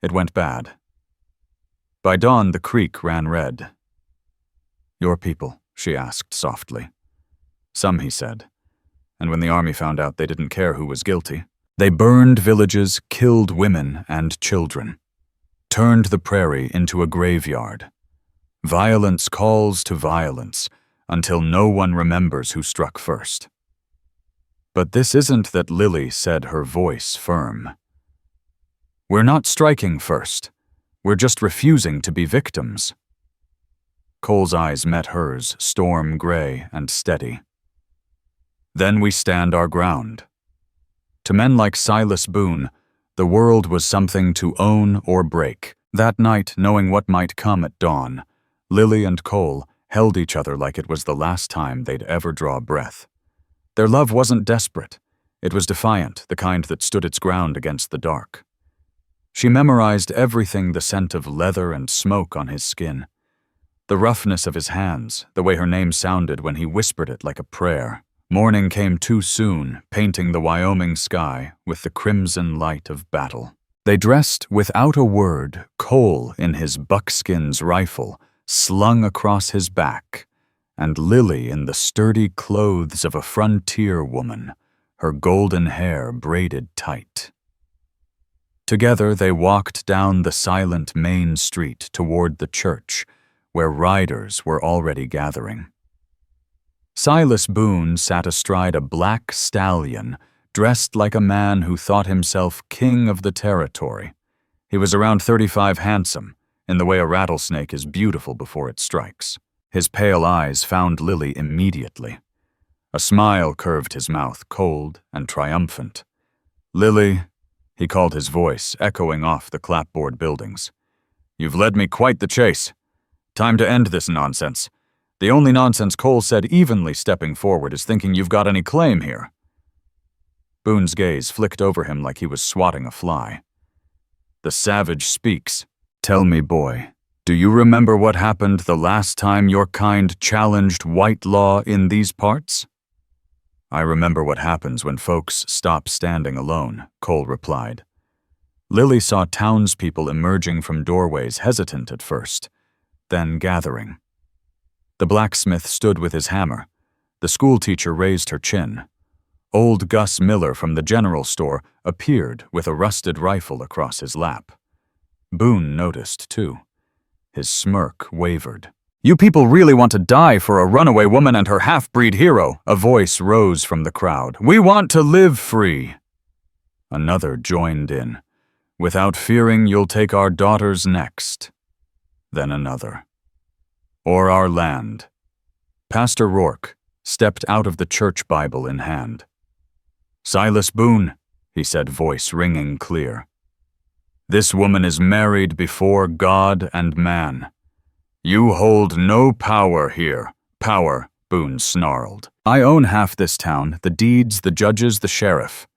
It went bad. By dawn, the creek ran red. "Your people?" she asked softly. "Some," he said. "And when the army found out, they didn't care who was guilty. They burned villages, killed women and children, turned the prairie into a graveyard. Violence calls to violence until no one remembers who struck first." But this isn't that Lily said, her voice firm. "We're not striking first. We're just refusing to be victims." Cole's eyes met hers, storm gray and steady. "Then we stand our ground." To men like Silas Boone, the world was something to own or break. That night, knowing what might come at dawn, Lily and Cole held each other like it was the last time they'd ever draw breath. Their love wasn't desperate. It was defiant, the kind that stood its ground against the dark. She memorized everything, the scent of leather and smoke on his skin, the roughness of his hands, the way her name sounded when he whispered it like a prayer. Morning came too soon, painting the Wyoming sky with the crimson light of battle. They dressed without a word, Cole in his buckskin's rifle, slung across his back, and Lily in the sturdy clothes of a frontier woman, her golden hair braided tight. Together they walked down the silent main street toward the church, where riders were already gathering. Silas Boone sat astride a black stallion, dressed like a man who thought himself king of the territory. He was around 35, handsome, in the way a rattlesnake is beautiful before it strikes. His pale eyes found Lily immediately. A smile curved his mouth, cold and triumphant. "Lily," he called, his voice echoing off the clapboard buildings. "You've led me quite the chase. Time to end this nonsense. The only nonsense," Cole said, evenly stepping forward, "is thinking you've got any claim here." Boone's gaze flicked over him like he was swatting a fly. "The savage speaks. Tell me, boy, do you remember what happened the last time your kind challenged white law in these parts?" "I remember what happens when folks stop standing alone," Cole replied. Lily saw townspeople emerging from doorways, hesitant at first, then gathering. The blacksmith stood with his hammer. The schoolteacher raised her chin. Old Gus Miller from the general store appeared with a rusted rifle across his lap. Boone noticed, too. His smirk wavered. "You people really want to die for a runaway woman and her half-breed hero," a voice rose from the crowd. "We want to live free." Another joined in. Without fearing you'll take our daughters next, then another. Or our land. Pastor Rourke stepped out of the church Bible in hand. Silas Boone, he said, voice ringing clear. This woman is married before God and man. You hold no power here. Power, Boone snarled. I own half this town, the deeds, the judges, the sheriff.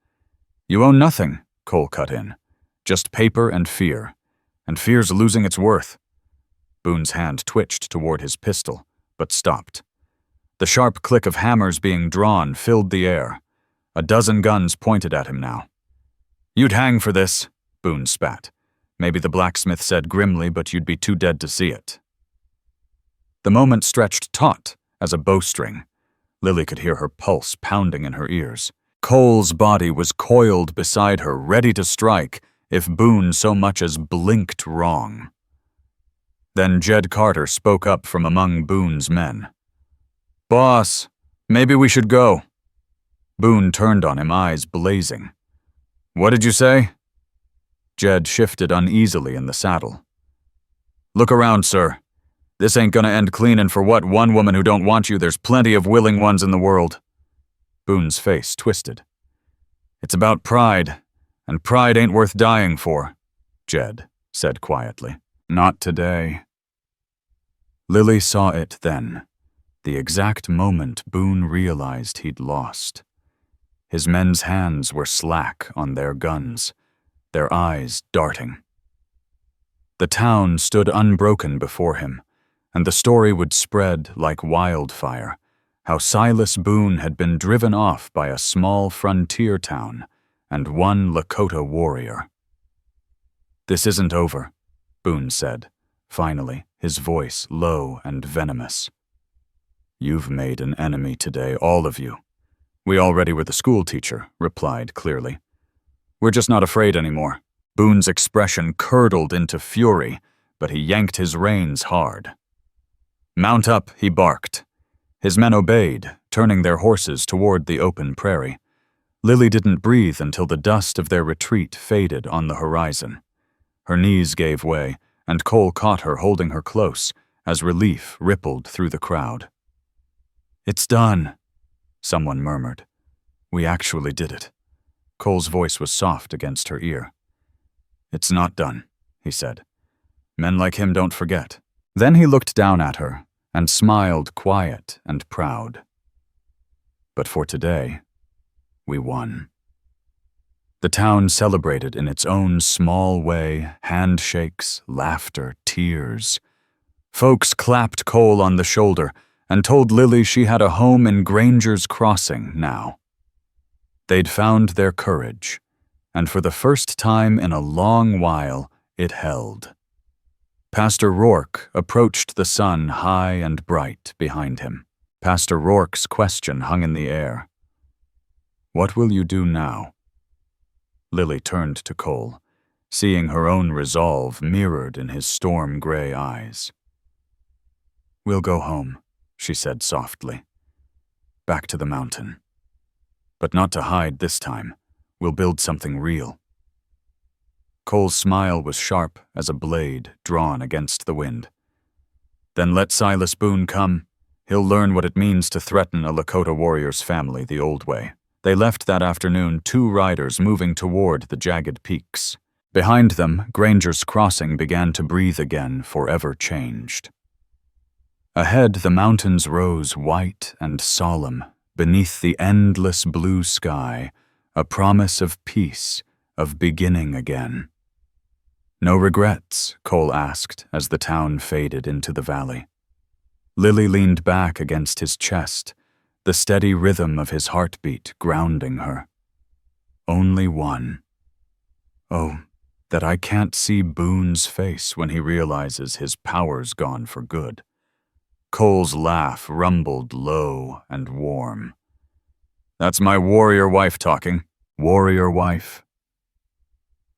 You own nothing, Cole cut in. Just paper and fear. And fear's losing its worth. Boone's hand twitched toward his pistol, but stopped. The sharp click of hammers being drawn filled the air. A dozen guns pointed at him now. You'd hang for this, Boone spat. Maybe the blacksmith said grimly, but you'd be too dead to see it. The moment stretched taut as a bowstring. Lily could hear her pulse pounding in her ears. Cole's body was coiled beside her, ready to strike if Boone so much as blinked wrong. Then Jed Carter spoke up from among Boone's men. Boss, maybe we should go. Boone turned on him, eyes blazing. What did you say? Jed shifted uneasily in the saddle. Look around, sir. This ain't gonna end clean, and for what one woman who don't want you, there's plenty of willing ones in the world. Boone's face twisted. It's about pride, and pride ain't worth dying for, Jed said quietly. Not today. Lily saw it then, the exact moment Boone realized he'd lost. His men's hands were slack on their guns, their eyes darting. The town stood unbroken before him, and the story would spread like wildfire, how Silas Boone had been driven off by a small frontier town and one Lakota warrior. This isn't over, Boone said, finally, his voice low and venomous. You've made an enemy today, all of you. We already were, the schoolteacher replied clearly. We're just not afraid anymore. Boone's expression curdled into fury, but he yanked his reins hard. Mount up, he barked. His men obeyed, turning their horses toward the open prairie. Lily didn't breathe until the dust of their retreat faded on the horizon. Her knees gave way, and Cole caught her, holding her close, as relief rippled through the crowd. It's done, someone murmured. We actually did it. Cole's voice was soft against her ear. It's not done, he said. Men like him don't forget. Then he looked down at her and smiled, quiet and proud. But for today, we won. The town celebrated in its own small way, handshakes, laughter, tears. Folks clapped Cole on the shoulder and told Lily she had a home in Granger's Crossing now. They'd found their courage, and for the first time in a long while, it held. Pastor Rourke approached the sun high and bright behind him. Pastor Rourke's question hung in the air. What will you do now? Lily turned to Cole, seeing her own resolve mirrored in his storm-gray eyes. We'll go home, she said softly. Back to the mountain. But not to hide this time. We'll build something real. Cole's smile was sharp as a blade drawn against the wind. Then let Silas Boone come. He'll learn what it means to threaten a Lakota warrior's family the old way. They left that afternoon, 2 riders moving toward the jagged peaks. Behind them, Granger's Crossing began to breathe again, forever changed. Ahead, the mountains rose white and solemn, beneath the endless blue sky, a promise of peace, of beginning again. No regrets, Cole asked as the town faded into the valley. Lily leaned back against his chest, the steady rhythm of his heartbeat grounding her. Only one. Oh, that I can't see Boone's face when he realizes his power's gone for good. Cole's laugh rumbled low and warm. That's my warrior wife talking. Warrior wife.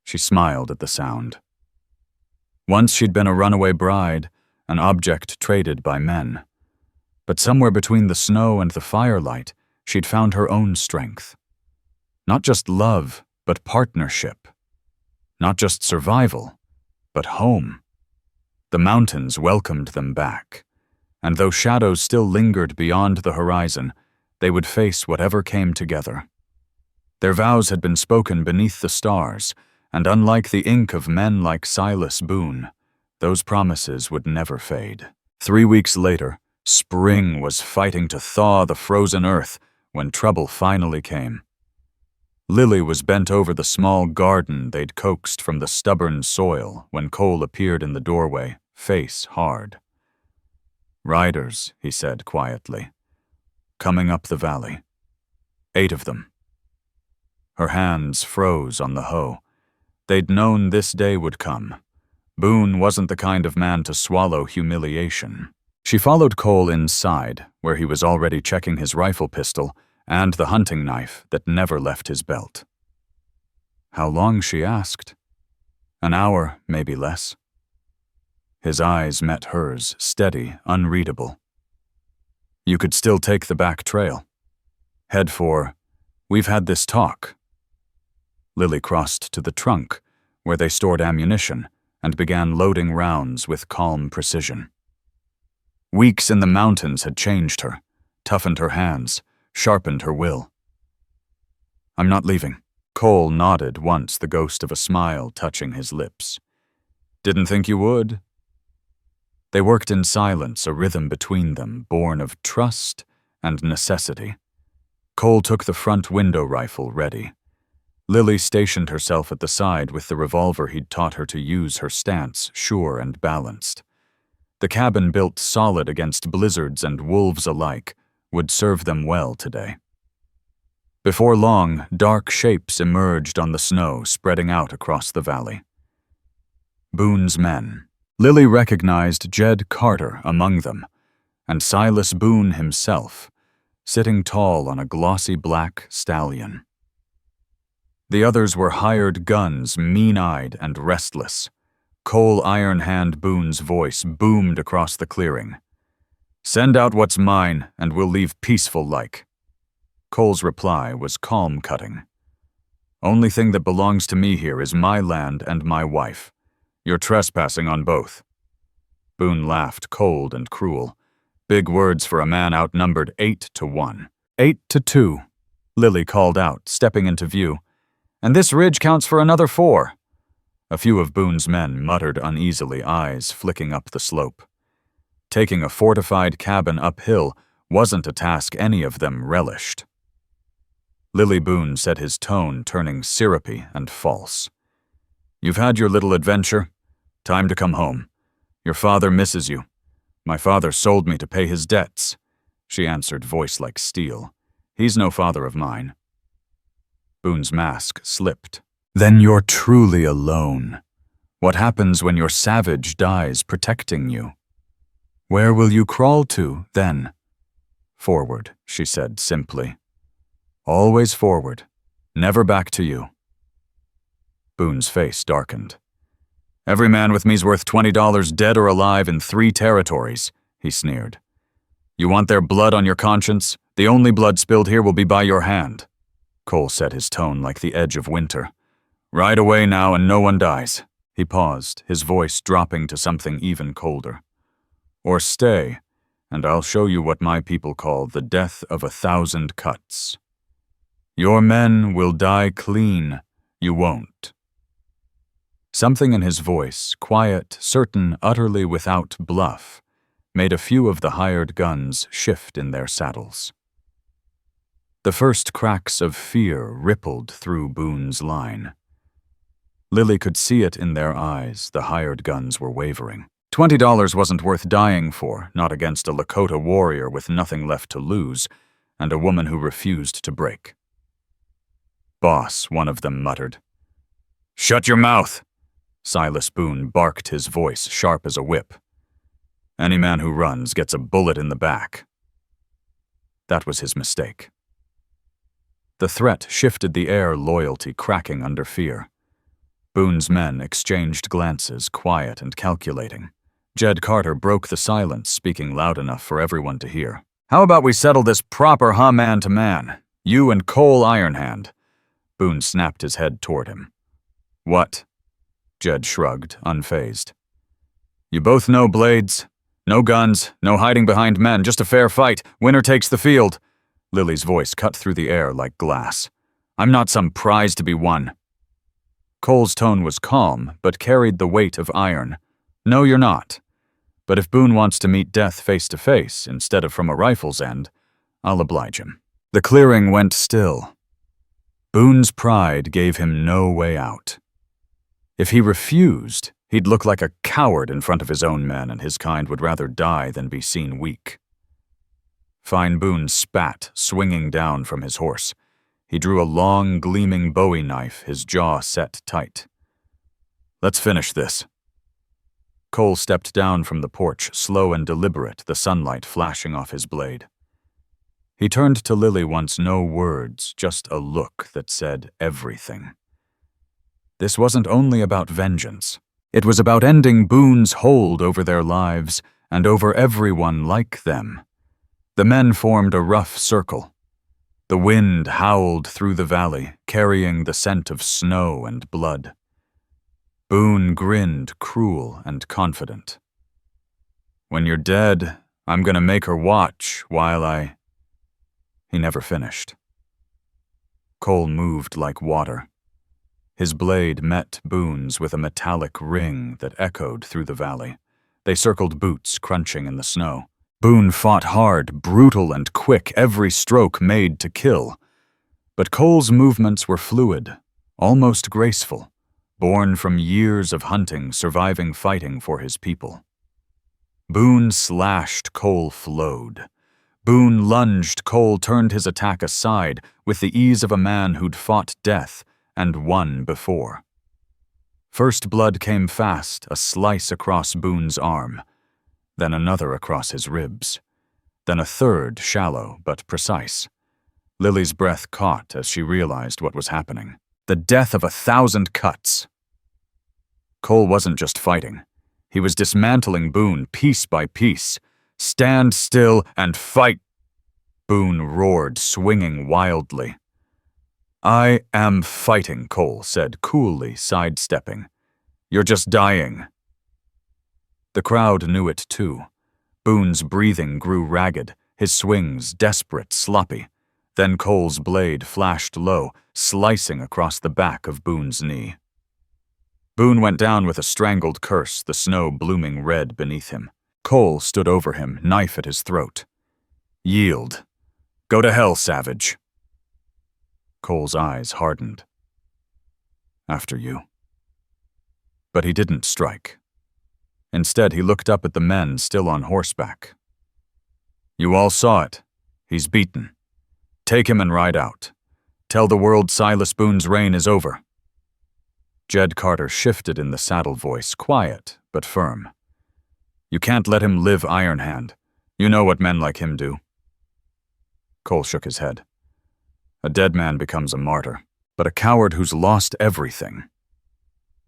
She smiled at the sound. Once she'd been a runaway bride, an object traded by men. But somewhere between the snow and the firelight, she'd found her own strength. Not just love, but partnership. Not just survival, but home. The mountains welcomed them back, and though shadows still lingered beyond the horizon, they would face whatever came together. Their vows had been spoken beneath the stars, and unlike the ink of men like Silas Boone, those promises would never fade. 3 weeks later, spring was fighting to thaw the frozen earth when trouble finally came. Lily was bent over the small garden they'd coaxed from the stubborn soil when Cole appeared in the doorway, face hard. "Riders," he said quietly, "coming up the valley. 8 of them." Her hands froze on the hoe. They'd known this day would come. Boone wasn't the kind of man to swallow humiliation. She followed Cole inside, where he was already checking his rifle pistol and the hunting knife that never left his belt. How long, she asked. An hour, maybe less. His eyes met hers, steady, unreadable. "You could still take the back trail. Head for, 'We've had this talk.'" Lily crossed to the trunk, where they stored ammunition, and began loading rounds with calm precision. Weeks in the mountains had changed her, toughened her hands, sharpened her will. "I'm not leaving." Cole nodded once, the ghost of a smile touching his lips. "Didn't think you would." They worked in silence, a rhythm between them, born of trust and necessity. Cole took the front window rifle ready. Lily stationed herself at the side with the revolver he'd taught her to use, her stance sure and balanced. The cabin, built solid against blizzards and wolves alike, would serve them well today. Before long, dark shapes emerged on the snow, spreading out across the valley. Boone's men. Lily recognized Jed Carter among them, and Silas Boone himself, sitting tall on a glossy black stallion. The others were hired guns, mean-eyed and restless. Cole Ironhand Boone's voice boomed across the clearing. "Send out what's mine, and we'll leave peaceful-like." Cole's reply was calm-cutting. "Only thing that belongs to me here is my land and my wife. You're trespassing on both." Boone laughed, cold and cruel. Big words for a man outnumbered 8-1. 8-2, Lily called out, stepping into view. "And this ridge counts for another 4. A few of Boone's men muttered uneasily, eyes flicking up the slope. Taking a fortified cabin uphill wasn't a task any of them relished. Lily Boone said, his tone turning syrupy and false. "You've had your little adventure. Time to come home. Your father misses you. My father sold me to pay his debts," she answered, voice like steel. "He's no father of mine." Boone's mask slipped. "Then you're truly alone. What happens when your savage dies protecting you? Where will you crawl to, then?" "Forward," she said simply. "Always forward. Never back to you." Boone's face darkened. "Every man with me's worth $20 dead or alive in 3 territories, he sneered. "You want their blood on your conscience? The only blood spilled here will be by your hand." Cole set his tone like the edge of winter. "Ride away now and no one dies." He paused, his voice dropping to something even colder. "Or stay, and I'll show you what my people call the death of 1,000 cuts. Your men will die clean, you won't." Something in his voice, quiet, certain, utterly without bluff, made a few of the hired guns shift in their saddles. The first cracks of fear rippled through Boone's line. Lily could see it in their eyes. The hired guns were wavering. $20 wasn't worth dying for, not against a Lakota warrior with nothing left to lose, and a woman who refused to break. "Boss," one of them muttered. "Shut your mouth!" Silas Boone barked, his voice sharp as a whip. "Any man who runs gets a bullet in the back." That was his mistake. The threat shifted the air, loyalty cracking under fear. Boone's men exchanged glances, quiet and calculating. Jed Carter broke the silence, speaking loud enough for everyone to hear. "How about we settle this proper man to man? You and Cole Ironhand." Boone snapped his head toward him. "What?" Jed shrugged, unfazed. You both know blades. No guns, no hiding behind men, just a fair fight. Winner takes the field. Lily's voice cut through the air like glass. I'm not some prize to be won. Cole's tone was calm, but carried the weight of iron. No, you're not. But if Boone wants to meet death face to face instead of from a rifle's end, I'll oblige him. The clearing went still. Boone's pride gave him no way out. If he refused, he'd look like a coward in front of his own men, and his kind would rather die than be seen weak. Fine Boone spat, swinging down from his horse. He drew a long, gleaming bowie knife, his jaw set tight. Let's finish this. Cole stepped down from the porch, slow and deliberate, the sunlight flashing off his blade. He turned to Lily once, no words, just a look that said everything. This wasn't only about vengeance. It was about ending Boone's hold over their lives and over everyone like them. The men formed a rough circle. The wind howled through the valley, carrying the scent of snow and blood. Boone grinned, cruel and confident. When you're dead, I'm gonna make her watch while I... He never finished. Cole moved like water. His blade met Boone's with a metallic ring that echoed through the valley. They circled boots, crunching in the snow. Boone fought hard, brutal and quick, every stroke made to kill. But Cole's movements were fluid, almost graceful, born from years of hunting, surviving fighting for his people. Boone slashed, Cole flowed. Boone lunged, Cole turned his attack aside with the ease of a man who'd fought death and won before. First blood came fast, a slice across Boone's arm, then another across his ribs, then a third, shallow but precise. Lily's breath caught as she realized what was happening. The death of 1,000 cuts. Cole wasn't just fighting. He was dismantling Boone piece by piece. Stand still and fight, Boone roared, swinging wildly. I am fighting, Cole said, coolly sidestepping. You're just dying. The crowd knew it too. Boone's breathing grew ragged, his swings desperate, sloppy. Then Cole's blade flashed low, slicing across the back of Boone's knee. Boone went down with a strangled curse, the snow blooming red beneath him. Cole stood over him, knife at his throat. Yield. Go to hell, savage. Cole's eyes hardened. After you. But he didn't strike. Instead, he looked up at the men still on horseback. You all saw it. He's beaten. Take him and ride out. Tell the world Silas Boone's reign is over. Jed Carter shifted in the saddle voice, quiet but firm. You can't let him live, Ironhand. You know what men like him do. Cole shook his head. A dead man becomes a martyr, but a coward who's lost everything.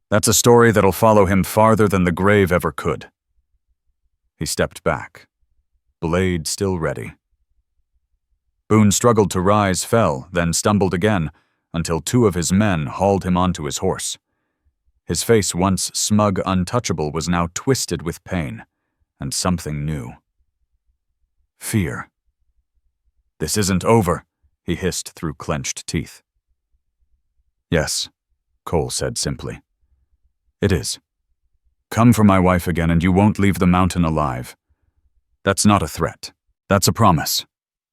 That's a story that'll follow him farther than the grave ever could. He stepped back, blade still ready. Boone struggled to rise, fell, then stumbled again, until 2 of his men hauled him onto his horse. His face, once smug, untouchable, was now twisted with pain, and something new. Fear. This isn't over, he hissed through clenched teeth. Yes, Cole said simply. It is. Come for my wife again and you won't leave the mountain alive. That's not a threat. That's a promise.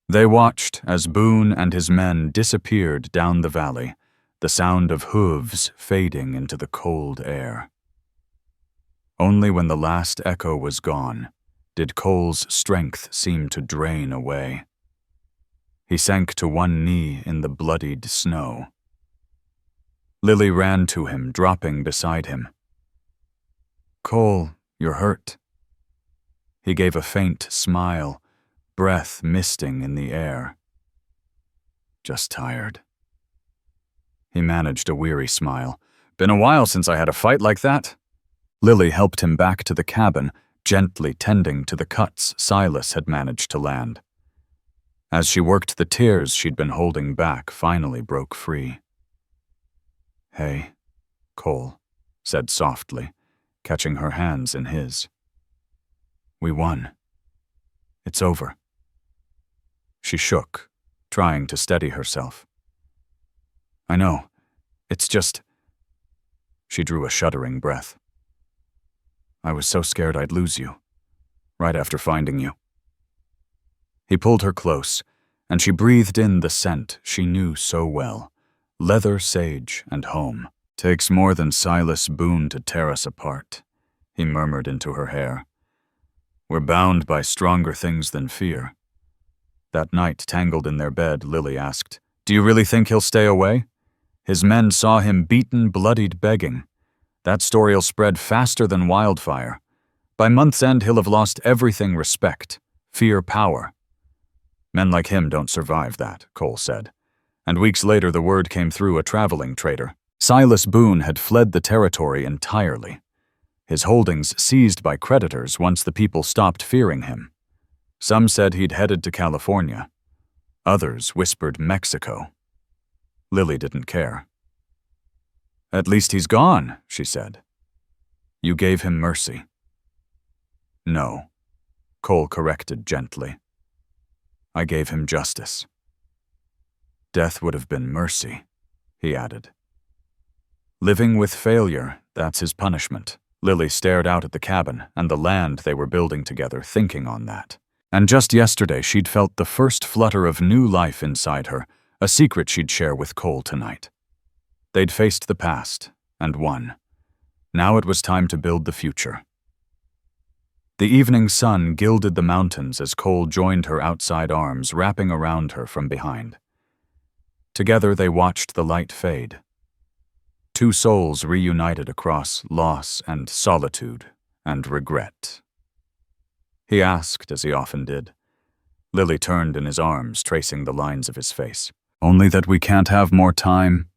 They watched as Boone and his men disappeared down the valley, the sound of hooves fading into the cold air. Only when the last echo was gone did Cole's strength seem to drain away. He sank to one knee in the bloodied snow. Lily ran to him, dropping beside him. Cole, you're hurt. He gave a faint smile, breath misting in the air. Just tired. He managed a weary smile. Been a while since I had a fight like that. Lily helped him back to the cabin, gently tending to the cuts Silas had managed to land. As she worked, the tears she'd been holding back finally broke free. Hey, Cole said softly, catching her hands in his. We won. It's over. She shook, trying to steady herself. I know. It's just... She drew a shuddering breath. I was so scared I'd lose you, right after finding you. He pulled her close, and she breathed in the scent she knew so well. Leather, sage, and home. Takes more than Silas Boone to tear us apart, he murmured into her hair. We're bound by stronger things than fear. That night, tangled in their bed, Lily asked, Do you really think he'll stay away? His men saw him beaten, bloodied, begging. That story'll spread faster than wildfire. By month's end, he'll have lost everything: respect, fear, power. Men like him don't survive that, Cole said. And weeks later, the word came through a traveling trader. Silas Boone had fled the territory entirely. His holdings seized by creditors once the people stopped fearing him. Some said he'd headed to California. Others whispered Mexico. Lily didn't care. At least he's gone, she said. You gave him mercy. No, Cole corrected gently. I gave him justice. Death would have been mercy, he added. Living with failure, that's his punishment. Lily stared out at the cabin and the land they were building together, thinking on that. And just yesterday she'd felt the first flutter of new life inside her, a secret she'd share with Cole tonight. They'd faced the past, and won. Now it was time to build the future. The evening sun gilded the mountains as Cole joined her outside arms, wrapping around her from behind. Together they watched the light fade. Two souls reunited across loss and solitude and regret. He asked, as he often did. Lily turned in his arms, tracing the lines of his face. Only that we can't have more time?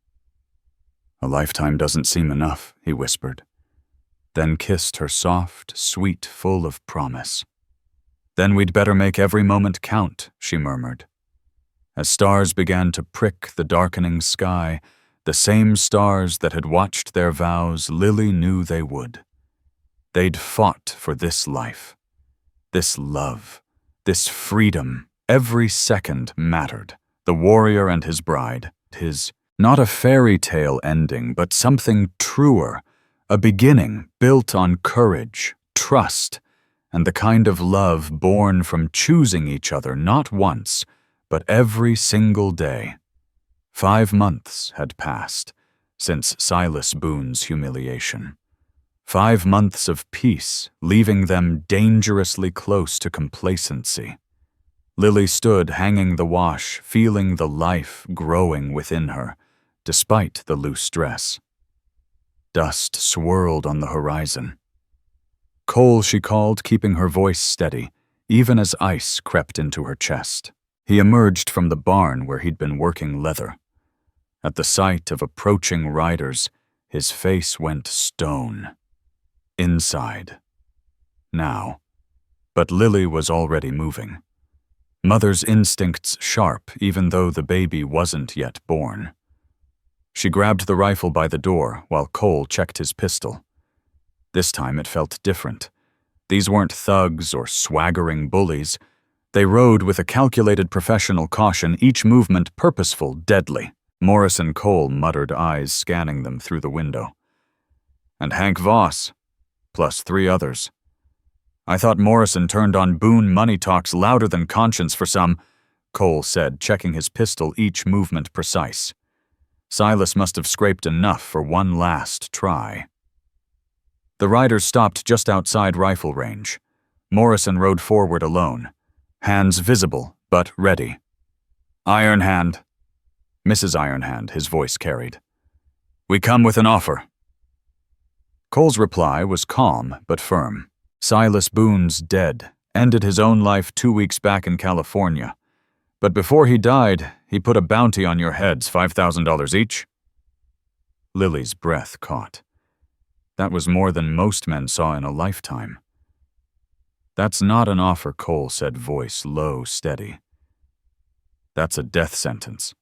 A lifetime doesn't seem enough, he whispered. Then kissed her soft, sweet, full of promise. Then we'd better make every moment count, she murmured. As stars began to prick the darkening sky, the same stars that had watched their vows, Lily knew they would. They'd fought for this life, this love, this freedom. Every second mattered. The warrior and his bride, his not a fairy tale ending, but something truer, a beginning built on courage, trust, and the kind of love born from choosing each other not once, but every single day. 5 months had passed since Silas Boone's humiliation. 5 months of peace, leaving them dangerously close to complacency. Lily stood hanging the wash, feeling the life growing within her, despite the loose dress. Dust swirled on the horizon. Cole, she called, keeping her voice steady, even as ice crept into her chest. He emerged from the barn where he'd been working leather. At the sight of approaching riders, his face went stone. Inside. Now. But Lily was already moving. Mother's instincts sharp, even though the baby wasn't yet born. She grabbed the rifle by the door while Cole checked his pistol. This time it felt different. These weren't thugs or swaggering bullies. They rode with a calculated professional caution, each movement purposeful, deadly. Morris and Cole muttered, eyes scanning them through the window. And Hank Voss, plus 3 others. I thought Morrison turned on Boone money talks louder than conscience for some, Cole said, checking his pistol, each movement precise. Silas must have scraped enough for one last try. The riders stopped just outside rifle range. Morrison rode forward alone, hands visible but ready. Ironhand. Mrs. Ironhand, his voice carried. We come with an offer. Cole's reply was calm but firm. Silas Boone's dead, ended his own life 2 weeks back in California. But before he died, he put a bounty on your heads, $5,000 each. Lily's breath caught. That was more than most men saw in a lifetime. That's not an offer, Cole said, voice low, steady. That's a death sentence.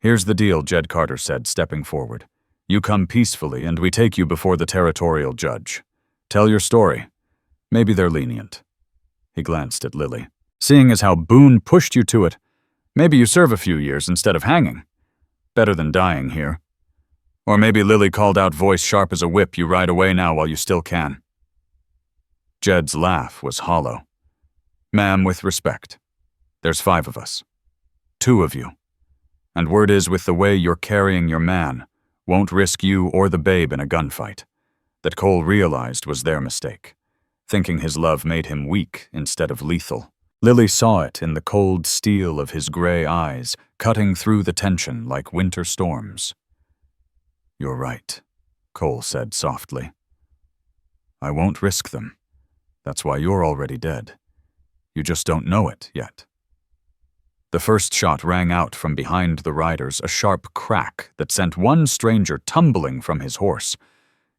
Here's the deal, Jed Carter said, stepping forward. You come peacefully, and we take you before the territorial judge. Tell your story. Maybe they're lenient." He glanced at Lily. "Seeing as how Boone pushed you to it, maybe you serve a few years instead of hanging. Better than dying here. Or maybe," Lily called out, voice sharp as a whip, "you ride away now while you still can." Jed's laugh was hollow. "Ma'am, with respect. There's 5 of us. 2 of you. And word is, with the way you're carrying your man, won't risk you or the babe in a gunfight. That Cole realized was their mistake, thinking his love made him weak instead of lethal." Lily saw it in the cold steel of his gray eyes, cutting through the tension like winter storms. "You're right," Cole said softly. "I won't risk them. That's why you're already dead. You just don't know it yet." The first shot rang out from behind the riders, a sharp crack that sent one stranger tumbling from his horse.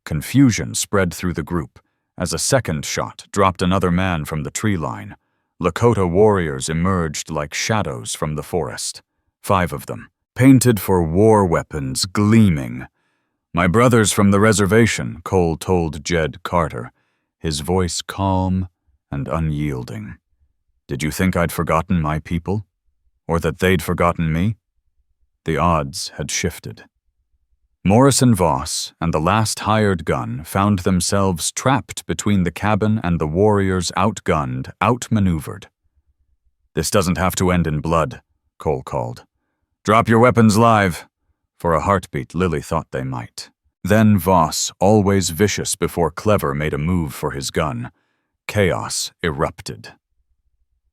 Confusion spread through the group as a second shot dropped another man from the tree line. Lakota warriors emerged like shadows from the forest. 5 of them, painted for war weapons, gleaming. "My brothers from the reservation," Cole told Jed Carter, his voice calm and unyielding. "Did you think I'd forgotten my people? Or that they'd forgotten me?" The odds had shifted. Morrison Voss and the last hired gun found themselves trapped between the cabin and the warriors, outgunned, outmaneuvered. "This doesn't have to end in blood," Cole called. "Drop your weapons live." For a heartbeat, Lily thought they might. Then Voss, always vicious before clever, made a move for his gun. Chaos erupted.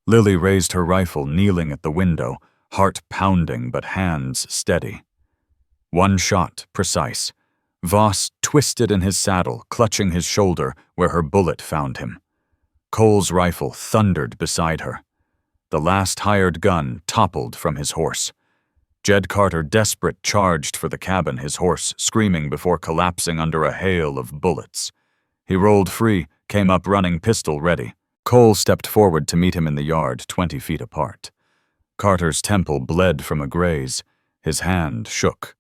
Lily raised her rifle, kneeling at the window, heart pounding but hands steady. One shot, precise. Voss twisted in his saddle, clutching his shoulder where her bullet found him. Cole's rifle thundered beside her. The last hired gun toppled from his horse. Jed Carter, desperate, charged for the cabin, his horse screaming before collapsing under a hail of bullets. He rolled free, came up running, pistol ready. Cole stepped forward to meet him in the yard, 20 feet apart. Carter's temple bled from a graze. His hand shook.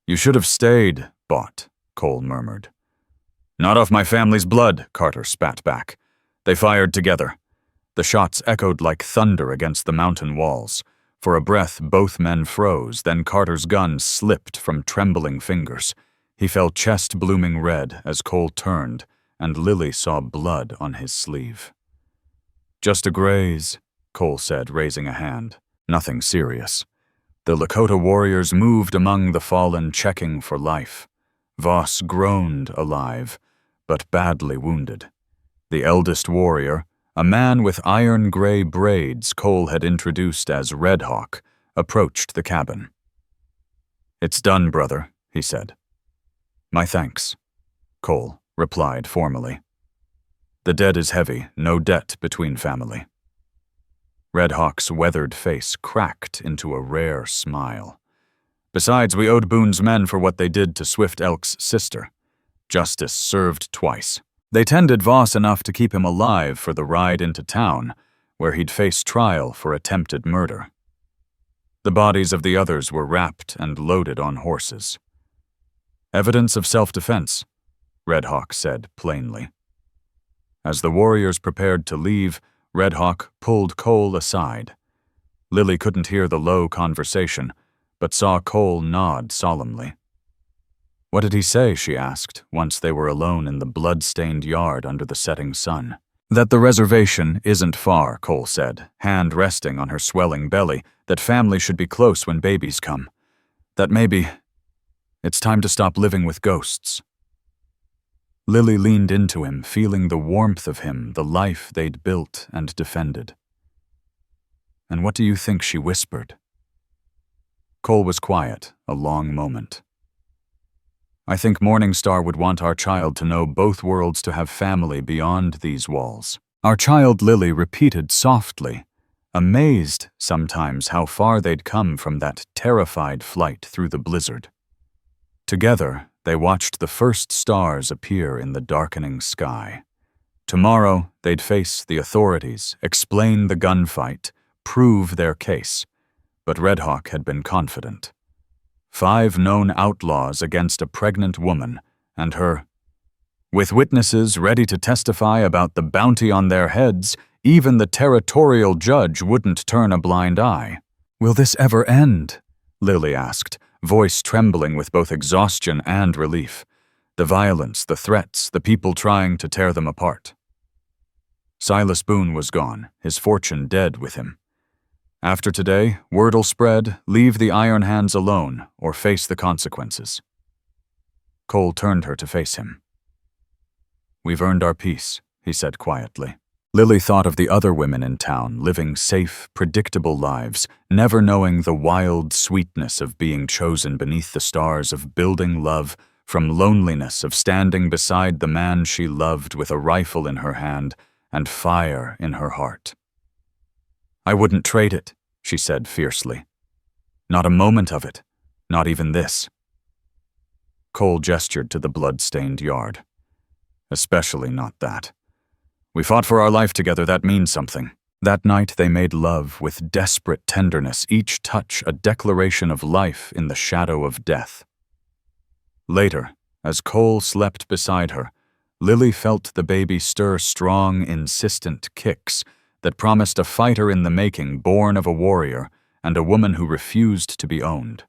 "You should have stayed, Bot," Cole murmured. "Not off my family's blood," Carter spat back. They fired together. The shots echoed like thunder against the mountain walls. For a breath, both men froze, then Carter's gun slipped from trembling fingers. He fell chest blooming red as Cole turned, and Lily saw blood on his sleeve. "Just a graze," Cole said, raising a hand. "Nothing serious." The Lakota warriors moved among the fallen, checking for life. Voss groaned alive, but badly wounded. The eldest warrior, a man with iron-gray braids Cole had introduced as Red Hawk, approached the cabin. "It's done, brother," he said. "My thanks," Cole replied formally. "The dead is heavy, no debt between family." Red Hawk's weathered face cracked into a rare smile. "Besides, we owed Boone's men for what they did to Swift Elk's sister. Justice served twice. They tended Voss enough to keep him alive for the ride into town, where he'd face trial for attempted murder. The bodies of the others were wrapped and loaded on horses. Evidence of self-defense," Red Hawk said plainly. As the warriors prepared to leave, Red Hawk pulled Cole aside. Lily couldn't hear the low conversation, but saw Cole nod solemnly. "What did he say?" she asked, once they were alone in the blood-stained yard under the setting sun. "That the reservation isn't far," Cole said, hand resting on her swelling belly, "that family should be close when babies come. That maybe it's time to stop living with ghosts." Lily leaned into him, feeling the warmth of him, the life they'd built and defended. "And what do you think she whispered?" Cole was quiet, a long moment. "I think Morningstar would want our child to know both worlds, to have family beyond these walls." Our child, Lily repeated softly, amazed sometimes how far they'd come from that terrified flight through the blizzard. Together, they watched the first stars appear in the darkening sky. Tomorrow, they'd face the authorities, explain the gunfight, prove their case. But Red Hawk had been confident. 5 known outlaws against a pregnant woman and her. With witnesses ready to testify about the bounty on their heads, even the territorial judge wouldn't turn a blind eye. "Will this ever end?" Lily asked, voice trembling with both exhaustion and relief. The violence, the threats, the people trying to tear them apart. Silas Boone was gone, his fortune dead with him. After today, word'll spread, leave the Ironhands alone or face the consequences. Cole turned her to face him. "We've earned our peace," he said quietly. Lily thought of the other women in town, living safe, predictable lives, never knowing the wild sweetness of being chosen beneath the stars, of building love, from loneliness of standing beside the man she loved with a rifle in her hand and fire in her heart. "I wouldn't trade it," she said fiercely. "Not a moment of it, not even this." Cole gestured to the blood-stained yard. "Especially not that. We fought for our life together, that means something." That night they made love with desperate tenderness, each touch a declaration of life in the shadow of death. Later, as Cole slept beside her, Lily felt the baby stir strong, insistent kicks that promised a fighter in the making, born of a warrior and a woman who refused to be owned.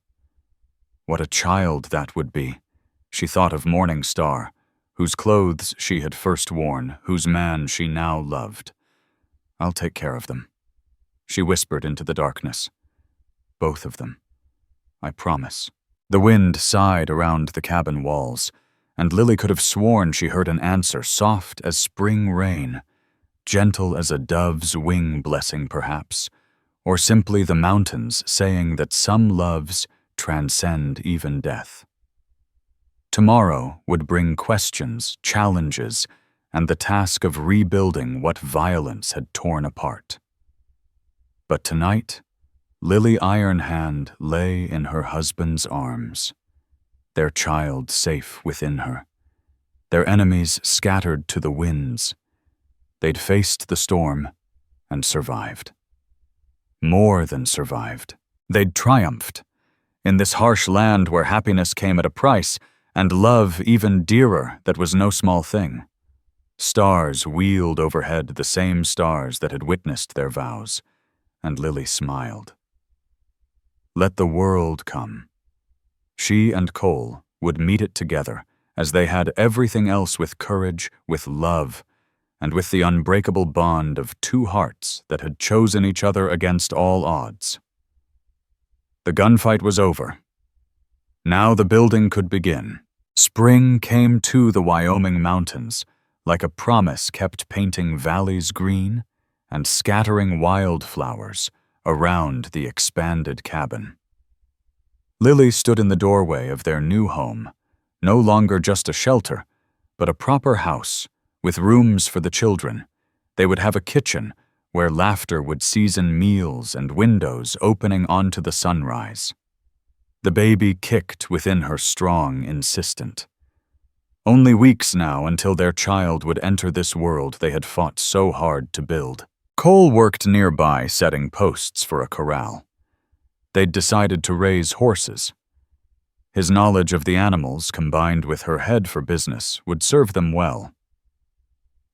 What a child that would be. She thought of Morning Star, whose clothes she had first worn, whose man she now loved. "I'll take care of them," she whispered into the darkness. "Both of them. I promise." The wind sighed around the cabin walls, and Lily could have sworn she heard an answer, soft as spring rain, gentle as a dove's wing blessing perhaps, or simply the mountains saying that some loves transcend even death. Tomorrow would bring questions, challenges, and the task of rebuilding what violence had torn apart. But tonight, Lily Ironhand lay in her husband's arms, their child safe within her, their enemies scattered to the winds. They'd faced the storm and survived. More than survived. They'd triumphed. In this harsh land where happiness came at a price, and love even dearer, that was no small thing. Stars wheeled overhead, the same stars that had witnessed their vows, and Lily smiled. Let the world come. She and Cole would meet it together, as they had everything else, with courage, with love, and with the unbreakable bond of 2 hearts that had chosen each other against all odds. The gunfight was over. Now the building could begin. Spring came to the Wyoming mountains, like a promise kept, painting valleys green and scattering wildflowers around the expanded cabin. Lily stood in the doorway of their new home, no longer just a shelter, but a proper house, with rooms for the children. They would have a kitchen where laughter would season meals and windows opening onto the sunrise. The baby kicked within her, strong, insistent. Only weeks now until their child would enter this world they had fought so hard to build. Cole worked nearby, setting posts for a corral. They'd decided to raise horses. His knowledge of the animals, combined with her head for business, would serve them well.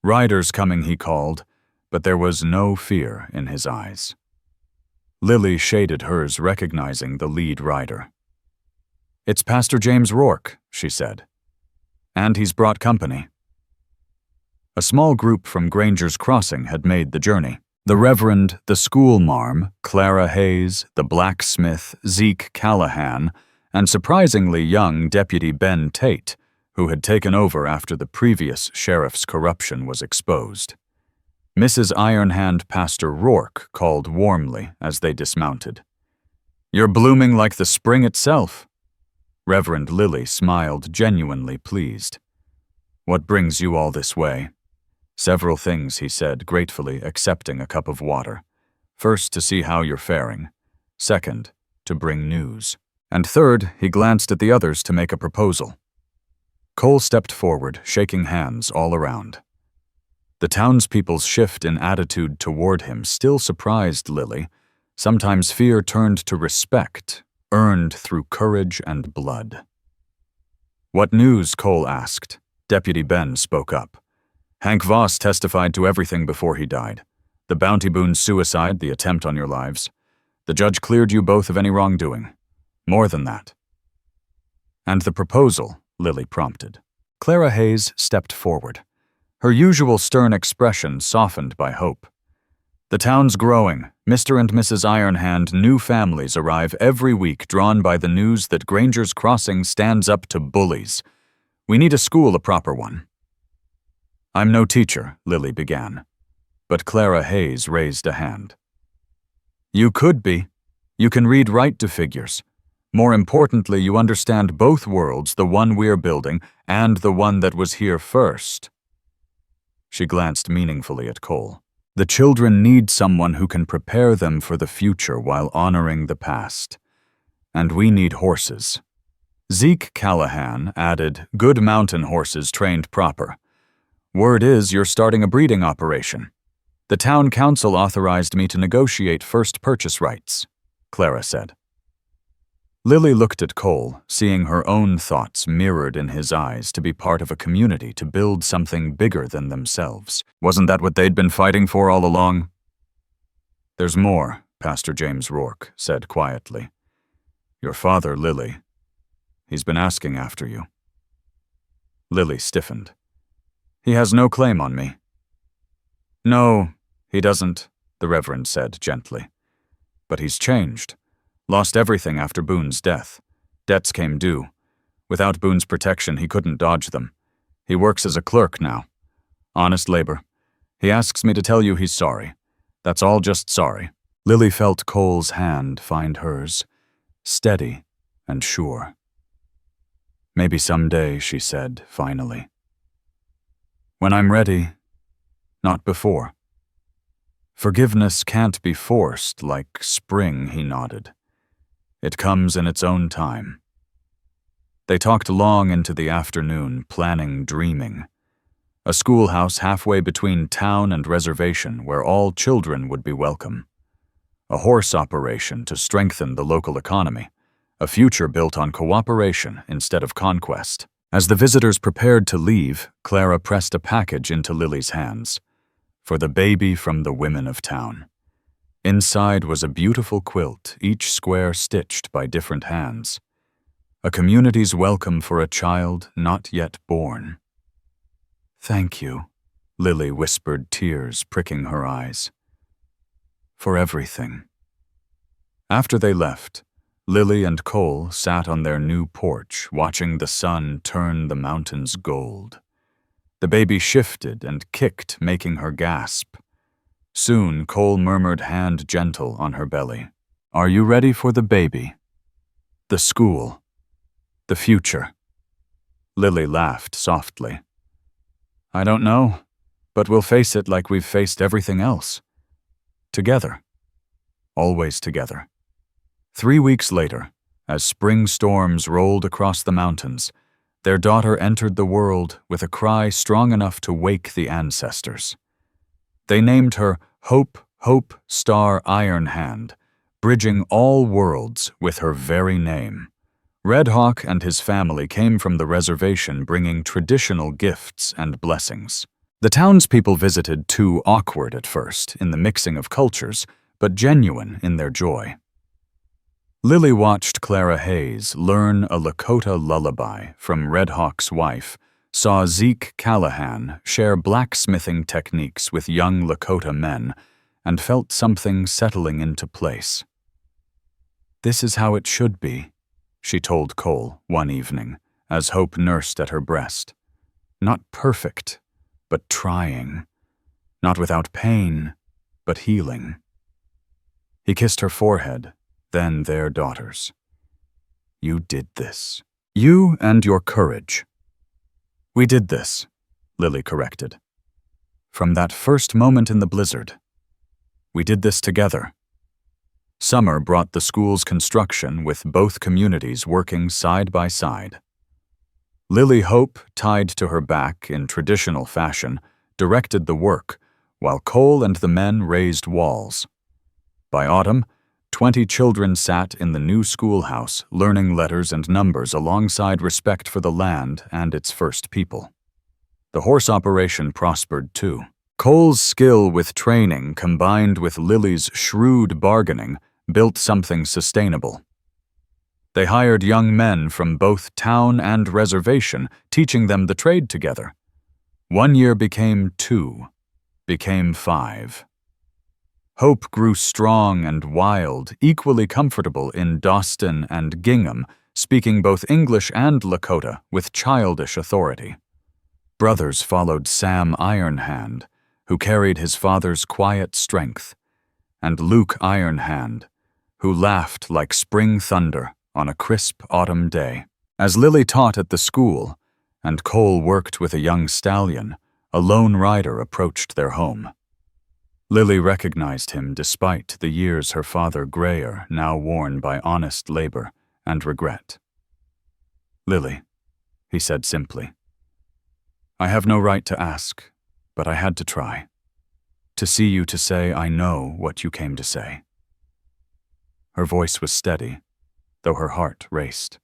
Riders coming, he called, but there was no fear in his eyes. Lily shaded hers, recognizing the lead rider. "It's Pastor James Rourke," she said. "And he's brought company." A small group from Granger's Crossing had made the journey. The Reverend, the schoolmarm, Clara Hayes, the blacksmith, Zeke Callahan, and surprisingly young Deputy Ben Tate, who had taken over after the previous sheriff's corruption was exposed. Mrs. Ironhand Pastor Rourke called warmly as they dismounted. "You're blooming like the spring itself." Reverend Lily smiled, genuinely pleased. "What brings you all this way?" "Several things," he said, gratefully accepting a cup of water. "First, to see how you're faring. Second, to bring news. And third," he glanced at the others, "to make a proposal." Cole stepped forward, shaking hands all around. The townspeople's shift in attitude toward him still surprised Lily. Sometimes fear turned to respect, earned through courage and blood. "What news?" Cole asked. Deputy Ben spoke up. "Hank Voss testified to everything before he died. The bounty boon's suicide, the attempt on your lives. The judge cleared you both of any wrongdoing. More than that." "And the proposal," Lily prompted. Clara Hayes stepped forward, her usual stern expression softened by hope. "The town's growing. Mr. and Mrs. Ironhand new families arrive every week, drawn by the news that Granger's Crossing stands up to bullies. We need a school, a proper one." "I'm no teacher," Lily began, but Clara Hayes raised a hand. "You could be. You can read right to figures. More importantly, you understand both worlds, the one we're building and the one that was here first." She glanced meaningfully at Cole. "The children need someone who can prepare them for the future while honoring the past. And we need horses." Zeke Callahan added, "Good mountain horses trained proper. Word is you're starting a breeding operation. The town council authorized me to negotiate first purchase rights," Clara said. Lily looked at Cole, seeing her own thoughts mirrored in his eyes, to be part of a community, to build something bigger than themselves. Wasn't that what they'd been fighting for all along? "There's more," Pastor James Rourke said quietly. "Your father, Lily, he's been asking after you." Lily stiffened. "He has no claim on me." "No, he doesn't," the Reverend said gently. "But he's changed. Lost everything after Boone's death. Debts came due. Without Boone's protection, he couldn't dodge them. He works as a clerk now. Honest labor. He asks me to tell you he's sorry. That's all, just sorry." Lily felt Cole's hand find hers, steady and sure. "Maybe someday," she said, finally. "When I'm ready, not before." "Forgiveness can't be forced like spring," he nodded. "It comes in its own time." They talked long into the afternoon, planning, dreaming. A schoolhouse halfway between town and reservation where all children would be welcome. A horse operation to strengthen the local economy. A future built on cooperation instead of conquest. As the visitors prepared to leave, Clara pressed a package into Lily's hands. For the baby from the women of town. Inside was a beautiful quilt, each square stitched by different hands. A community's welcome for a child not yet born. "Thank you," Lily whispered, tears pricking her eyes. "For everything." After they left, Lily and Cole sat on their new porch, watching the sun turn the mountains gold. The baby shifted and kicked, making her gasp. Soon, Cole murmured, hand gentle on her belly. "Are you ready for the baby? The school? The future?" Lily laughed softly. "I don't know, but we'll face it like we've faced everything else. Together. Always together." 3 weeks later, as spring storms rolled across the mountains, their daughter entered the world with a cry strong enough to wake the ancestors. They named her Hope, Hope, Star Ironhand, bridging all worlds with her very name. Red Hawk and his family came from the reservation bringing traditional gifts and blessings. The townspeople visited too awkward at first in the mixing of cultures, but genuine in their joy. Lily watched Clara Hayes learn a Lakota lullaby from Red Hawk's wife, saw Zeke Callahan share blacksmithing techniques with young Lakota men, and felt something settling into place. "This is how it should be," she told Cole one evening, as Hope nursed at her breast. "Not perfect, but trying. Not without pain, but healing." He kissed her forehead, then their daughters. "You did this. You and your courage." "We did this," Lily corrected. "From that first moment in the blizzard. We did this together." Summer brought the school's construction with both communities working side by side. Lily Hope, tied to her back in traditional fashion, directed the work, while Cole and the men raised walls. By autumn, 20 children sat in the new schoolhouse, learning letters and numbers alongside respect for the land and its first people. The horse operation prospered too. Cole's skill with training combined with Lily's shrewd bargaining built something sustainable. They hired young men from both town and reservation, teaching them the trade together. 1 year became 2, became 5. Hope grew strong and wild, equally comfortable in Dawson and Gingham, speaking both English and Lakota with childish authority. Brothers followed Sam Ironhand, who carried his father's quiet strength, and Luke Ironhand, who laughed like spring thunder on a crisp autumn day. As Lily taught at the school, and Cole worked with a young stallion, a lone rider approached their home. Lily recognized him despite the years her father grayer now worn by honest labor and regret. "Lily," he said simply, "I have no right to ask, but I had to try. To see you to say I know what you came to say." Her voice was steady, though her heart raced.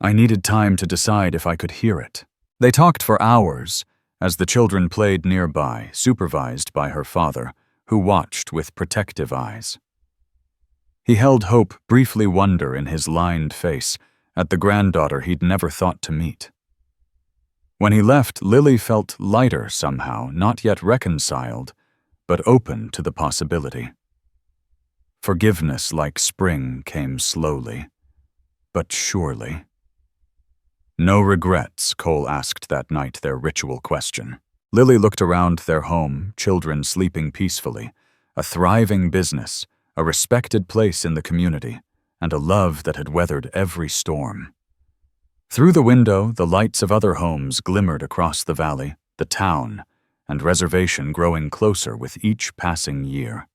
I needed time to decide if I could hear it. They talked for hours, as the children played nearby, supervised by her father, who watched with protective eyes. He held Hope briefly wonder in his lined face at the granddaughter he'd never thought to meet. When he left, Lily felt lighter somehow, not yet reconciled, but open to the possibility. Forgiveness like spring came slowly, but surely. "No regrets?" Cole asked that night their ritual question. Lily looked around their home, children sleeping peacefully, a thriving business, a respected place in the community, and a love that had weathered every storm. Through the window, the lights of other homes glimmered across the valley, the town, and reservation growing closer with each passing year.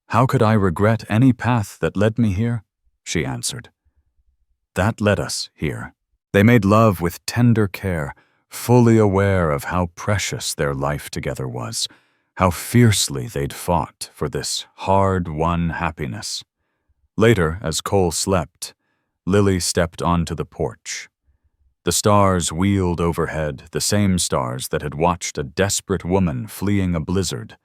"How could I regret any path that led me here?" she answered. "That led us here." They made love with tender care, fully aware of how precious their life together was, how fiercely they'd fought for this hard-won happiness. Later, as Cole slept, Lily stepped onto the porch. The stars wheeled overhead, the same stars that had watched a desperate woman fleeing a blizzard,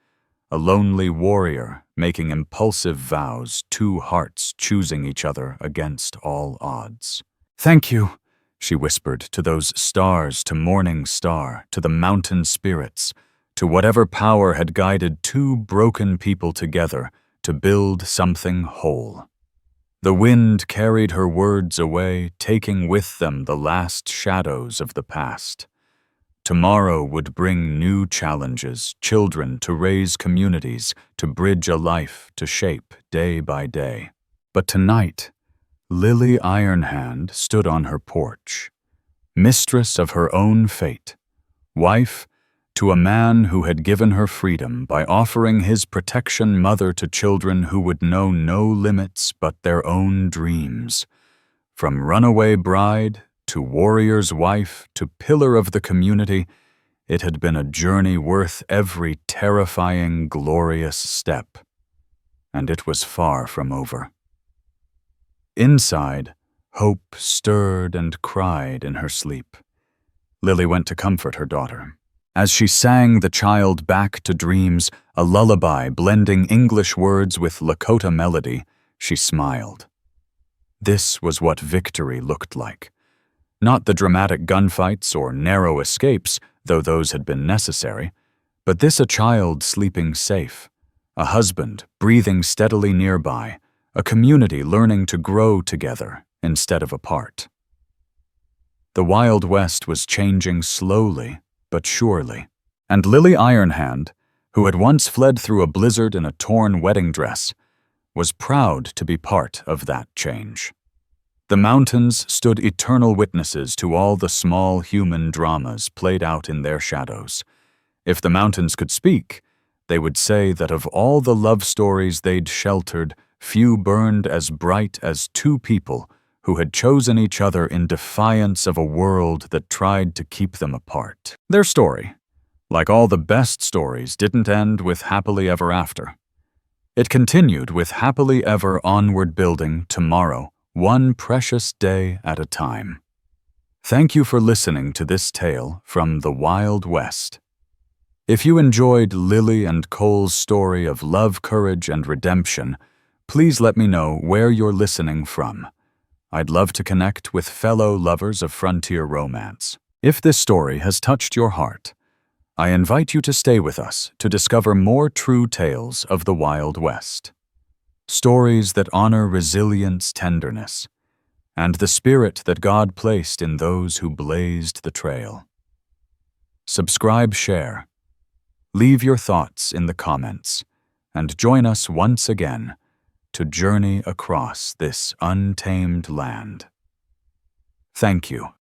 a lonely warrior making impulsive vows, 2 hearts choosing each other against all odds. "Thank you," she whispered to those stars, to Morning Star, to the mountain spirits, to whatever power had guided 2 broken people together to build something whole. The wind carried her words away, taking with them the last shadows of the past. Tomorrow would bring new challenges, children to raise communities, to bridge a life, to shape day by day. But tonight, Lily Ironhand stood on her porch, mistress of her own fate, wife to a man who had given her freedom by offering his protection, mother to children who would know no limits but their own dreams. From runaway bride to warrior's wife to pillar of the community, it had been a journey worth every terrifying, glorious step. And it was far from over. Inside, Hope stirred and cried in her sleep. Lily went to comfort her daughter. As she sang the child back to dreams, a lullaby blending English words with Lakota melody, she smiled. This was what victory looked like. Not the dramatic gunfights or narrow escapes, though those had been necessary, but this a child sleeping safe, a husband breathing steadily nearby, a community learning to grow together instead of apart. The Wild West was changing slowly but surely, and Lily Ironhand, who had once fled through a blizzard in a torn wedding dress, was proud to be part of that change. The mountains stood eternal witnesses to all the small human dramas played out in their shadows. If the mountains could speak, they would say that of all the love stories they'd sheltered, few burned as bright as 2 people who had chosen each other in defiance of a world that tried to keep them apart. Their story, like all the best stories, didn't end with happily ever after. It continued with happily ever onward building tomorrow, one precious day at a time. Thank you for listening to this tale from the Wild West. If you enjoyed Lily and Cole's story of love, courage, and redemption, please let me know where you're listening from. I'd love to connect with fellow lovers of frontier romance. If this story has touched your heart, I invite you to stay with us to discover more true tales of the Wild West. Stories that honor resilience, tenderness, and the spirit that God placed in those who blazed the trail. Subscribe, share, leave your thoughts in the comments, and join us once again to journey across this untamed land. Thank you.